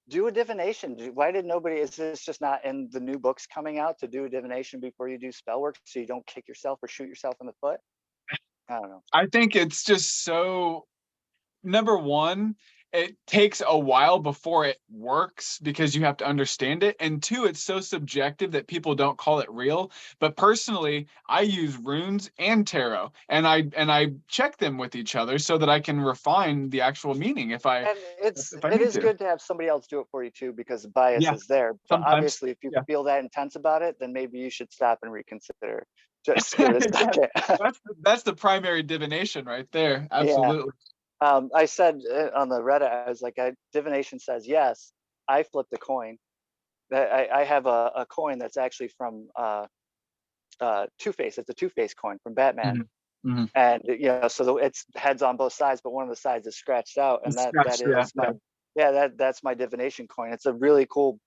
Do a divination. Why did nobody, is this just not in the new books coming out to do a divination before you do spell work so you don't kick yourself or shoot yourself in the foot? I don't know. I think it's just so number one, it takes a while before it works because you have to understand it. And two, it's so subjective that people don't call it real. But personally, I use runes and tarot, and I check them with each other so that I can refine the actual meaning if I And if I it need is to. good to have somebody else do it for you too, because the bias Yeah, is there. But sometimes. obviously, if you Yeah. feel that intense about it, then maybe you should stop and reconsider. Just give it a Yeah, second. that's the primary divination right there. Yeah. Absolutely. I said on the Reddit, I was like, divination says yes. I flipped a coin. I have a coin that's actually from Two Face. It's a Two Face coin from Batman, Mhm. Mhm. and so it's heads on both sides, but one of the sides is scratched out, and It's that scratched, yeah, is yeah. my that's my divination coin. It's a really cool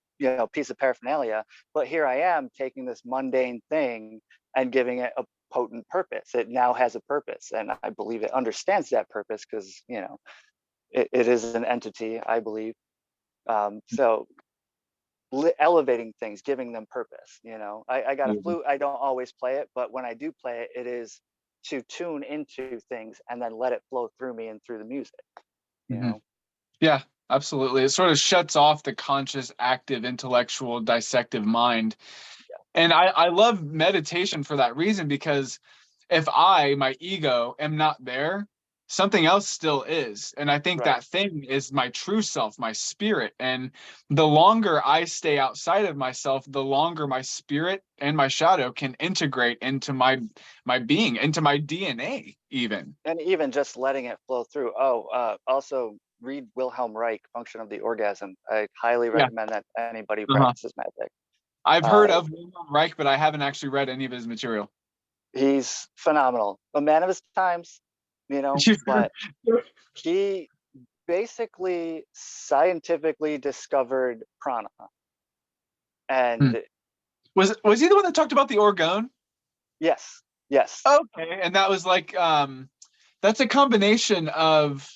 piece of paraphernalia. But here I am taking this mundane thing and giving it a potent purpose. It now has a purpose, and I believe it understands that purpose because it is an entity, I believe. So elevating things, giving them purpose. I got a Absolutely. flute. I don't always play it, but when I do play it, it is to tune into things and then let it flow through me and through the music. You Mhm. know. Yeah, absolutely. It sort of shuts off the conscious, active, intellectual, dissective mind. And I love meditation for that reason, because if my ego, am not there, something else still is. And I think Right. that thing is my true self, my spirit. And the longer I stay outside of myself, the longer my spirit and my shadow can integrate into my being, into my DNA even. And even just letting it flow through. Oh, also read Wilhelm Reich, Function of the Orgasm. I highly Yeah. recommend that to anybody who Uh-huh. practices magic. I've heard Uh, of Wilhelm Reich, but I haven't actually read any of his material. he's phenomenal, a man of his times, but he basically scientifically discovered prana. Hmm. And Was he the one that talked about the orgone? yes, yes. Okay, and that was like that's a combination of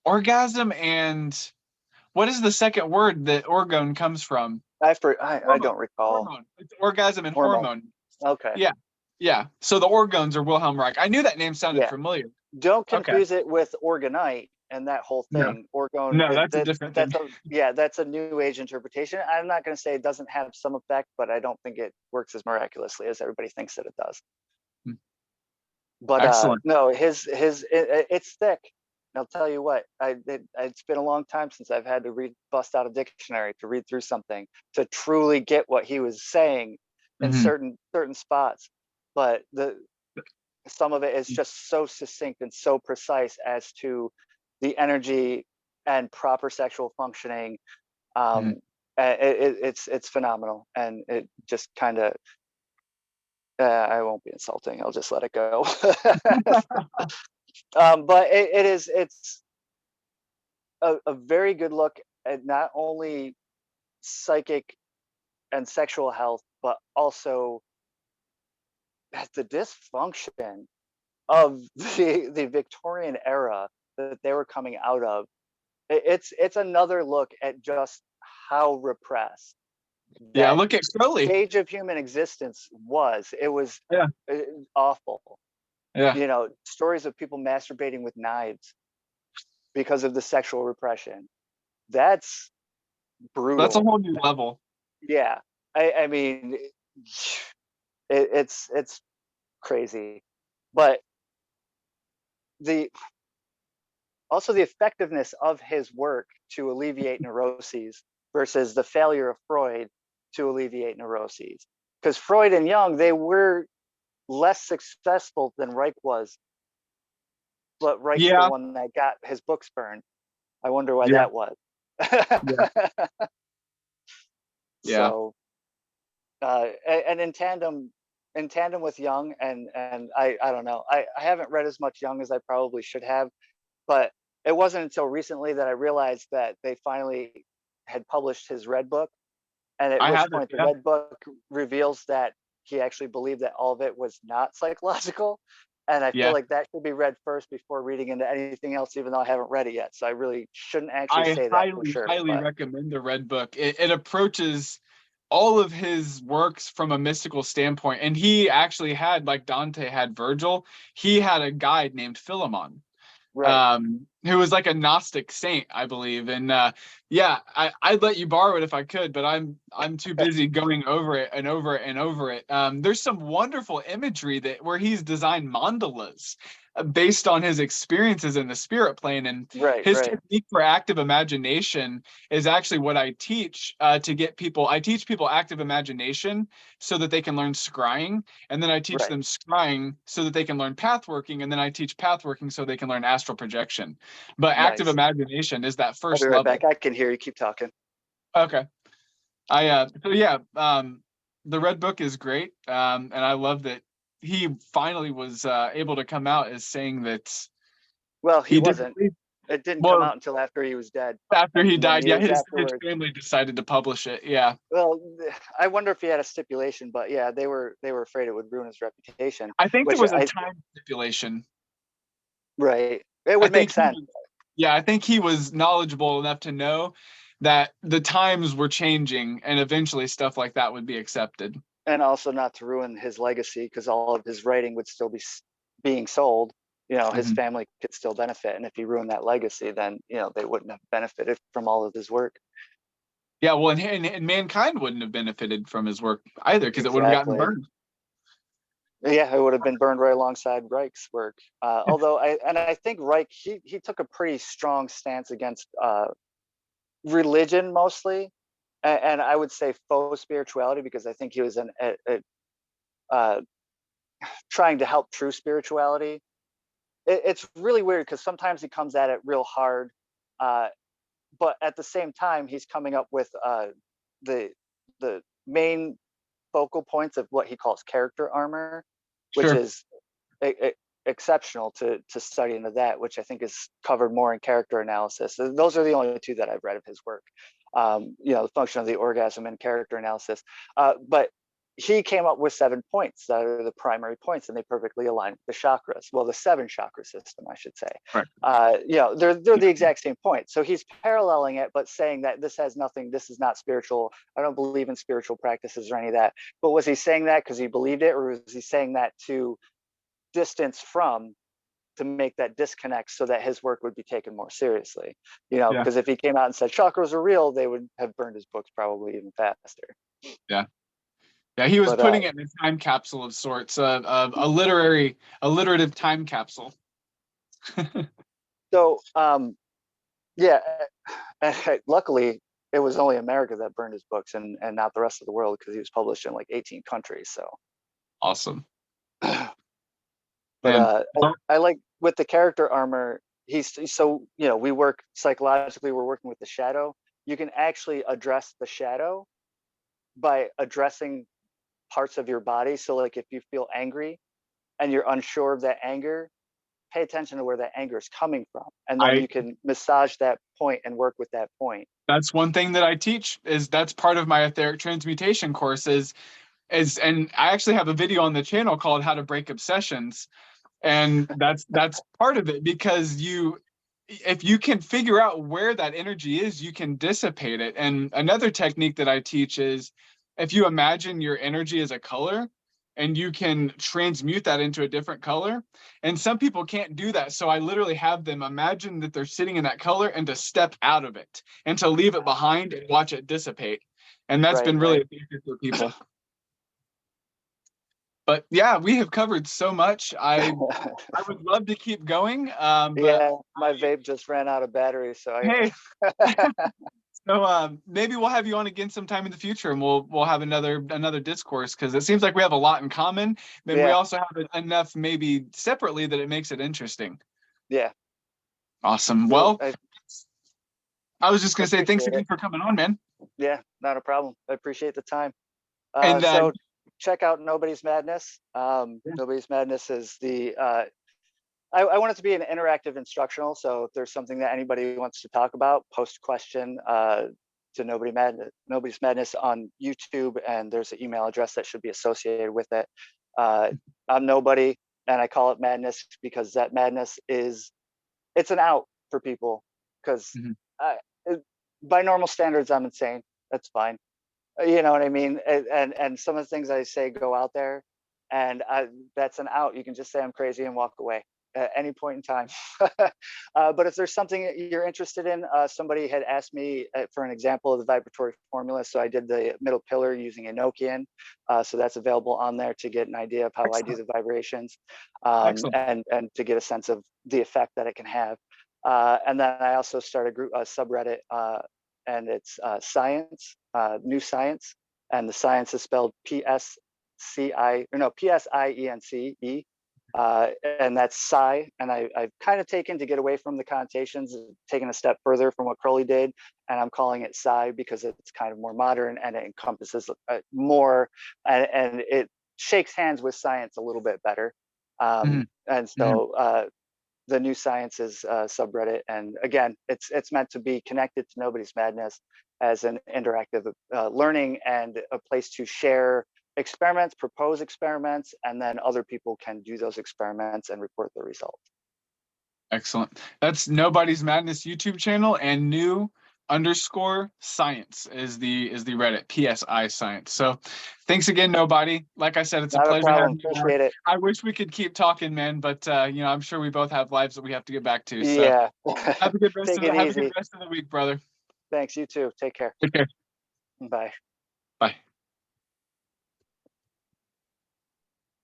orgasm and what is the second word that orgone comes from? I Hormone. don't recall. Hormone. It's orgasm and Hormone. hormone. Okay. Yeah. Yeah. So the orgones are Wilhelm Reich. I knew that name sounded Yeah. familiar. Don't Okay. confuse it with organite and that whole No. thing. Orgone, No, that's a different thing. that's a new age interpretation. I'm not going to say it doesn't have some effect, but I don't think it works as miraculously as everybody thinks that it does. Hmm. But Excellent. no, it's thick. I'll tell you what, it's been a long time since I've had to bust out a dictionary to read through something to truly get what he was saying in Hmm. certain spots. But some of it is just so succinct and so precise as to the energy and proper sexual functioning. Hmm. It's phenomenal, and it just kind of I won't be insulting. I'll just let it go. But it's a very good look at not only psychic and sexual health, but also at the dysfunction of the Victorian era that they were coming out of. It's another look at just how repressed Yeah, that look at Crowley. stage of human existence was. It was Yeah. awful. Yeah. Stories of people masturbating with knives because of the sexual repression. that's brutal. That's a whole new level. Yeah, I mean, it's crazy, but also the effectiveness of his work to alleviate neuroses versus the failure of Freud to alleviate neuroses. Because Freud and Jung, they were less successful than Reich was, but Reich's the Yeah, one that got his books burned. I wonder why yeah, that was. yeah, yeah. So, and in tandem with Jung, and I don't know, I haven't read as much Jung as I probably should have, but it wasn't until recently that I realized that they finally had published his Red Book, and at I which have it. point the Yeah, Red Book reveals that he actually believed that all of it was not psychological. And I feel yeah. like that should be read first before reading into anything else, even though I haven't read it yet. So I really shouldn't actually I say that for highly, sure. highly But recommend the Red Book. It approaches all of his works from a mystical standpoint. And he actually had, like Dante had Virgil, he had a guide named Philemon, right, who was like a Gnostic saint, I believe. And yeah, I'd let you borrow it if I could, but I'm too busy going over it and over it and over it. There's some wonderful imagery that where he's designed mandalas based on his experiences in the spirit plane, and right, his right, technique for active imagination is actually what I teach to get people. I teach people active imagination so that they can learn scrying, and then I teach right. them scrying so that they can learn path working, and then I teach path working so they can learn astral projection. But active Nice. imagination is that I'll be first right back. level. I can hear you. Keep talking. Okay. So yeah, the Red Book is great. And I love that he finally was able to come out as saying that Well, he he didn't wasn't. It didn't come well out until after he was dead. after he Many died. Yeah, years his afterward. family decided to publish it. Yeah. Well, I wonder if he had a stipulation, but yeah, they were afraid it would ruin his reputation, I think there which was a I time stipulation. right. It I would make think he sense. was, yeah, I think he was knowledgeable enough to know that the times were changing and eventually stuff like that would be accepted. And also not to ruin his legacy, because all of his writing would still be being sold. His Mhm. family could still benefit, and if he ruined that legacy, then they wouldn't have benefited from all of his work. Yeah, well, and mankind wouldn't have benefited from his work either because it would have gotten Exactly. burned. Yeah, it would have been burned right alongside Reich's work. Although I think Reich, he took a pretty strong stance against religion mostly, and I would say faux spirituality, because I think he was uh, trying to help true spirituality. It's really weird because sometimes he comes at it real hard, uh, but at the same time he's coming up with the the main focal points of what he calls character armor, which Sure. is exceptional to study into that, which I think is covered more in character analysis. Those are the only two that I've read of his work. The function of the orgasm and character analysis. But he came up with 7 points that are the primary points, and they perfectly align with the chakras. Well, the 7 chakra system, I should say. Right. They're the exact same point. So he's paralleling it, but saying that this has nothing. This is not spiritual. I don't believe in spiritual practices or any of that. But was he saying that because he believed it, or was he saying that to distance from, to make that disconnect so that his work would be taken more seriously? Yeah. Because if he came out and said chakras are real, they would have burned his books probably even faster. Yeah. Yeah. He was But putting it in a time capsule of sorts, alliterative time capsule. so yeah, luckily it was only America that burned his books, and not the rest of the world, because he was published in like 18 countries. So Awesome. but Man. I like with the character armor, so we work psychologically, we're working with the shadow. You can actually address the shadow by addressing parts of your body. So like if you feel angry and you're unsure of that anger, pay attention to where that anger is coming from, and then I you can massage that point and work with that point. That's one thing that I teach, is that's part of my etheric transmutation course is and I actually have a video on the channel called How to Break Obsessions. And that's part of it, because if you can figure out where that energy is, you can dissipate it. And another technique that I teach is, if you imagine your energy as a color, and you can transmute that into a different color. And some people can't do that. So I literally have them imagine that they're sitting in that color and to step out of it and to leave it behind and watch it dissipate. And that's been really effective for people. But yeah, we have covered so much. I would love to keep going. But yeah, my vape just ran out of battery, so hey. So maybe we'll have you on again sometime in the future, and we'll have another discourse, because it seems like we have a lot in common. Then we also have enough maybe separately that it makes it interesting. Yeah. Awesome. Well, I was just gonna say thanks again for coming on, man. Yeah, not a problem. I appreciate the time. And so check out Nobody's Madness. Nobody's Madness is the I want it to be an interactive instructional. So if there's something that anybody wants to talk about, post question to Nobody's Madness on YouTube, and there's an email address that should be associated with it. I'm Nobody, and I call it madness because that madness it's an out for people, because by normal standards I'm insane. That's fine. You know what I mean? And some of the things I say go out there, and that's an out. You can just say I'm crazy and walk away at any point in time. But if there's something that you're interested in, somebody had asked me for an example of the vibratory formula. So I did the middle pillar using Enokian. So that's available on there to get an idea of how I do the vibrations, and to get a sense of the effect that it can have. And then I also started a subreddit, and it's science, new science, and the science is spelled P-S-I-E-N-C-E. And that's psi, and I've kind of taken, to get away from the connotations, taken a step further from what Crowley did, and I'm calling it psi because it's kind of more modern and it encompasses more, and it shakes hands with science a little bit better. And so the new science is subreddit, and again, it's meant to be connected to Nobody's Madness as an interactive learning and a place to share experiments, propose experiments, and then other people can do those experiments and report the results. Excellent. That's Nobody's Madness YouTube channel, and new_science is the Reddit, PSI science. So thanks again, Nobody. Like I said, it's a pleasure having you. Appreciate it. I wish we could keep talking, man, but I'm sure we both have lives that we have to get back to. So yeah. have a good rest of the week, brother. Thanks, you too. Take care. Take care. Bye.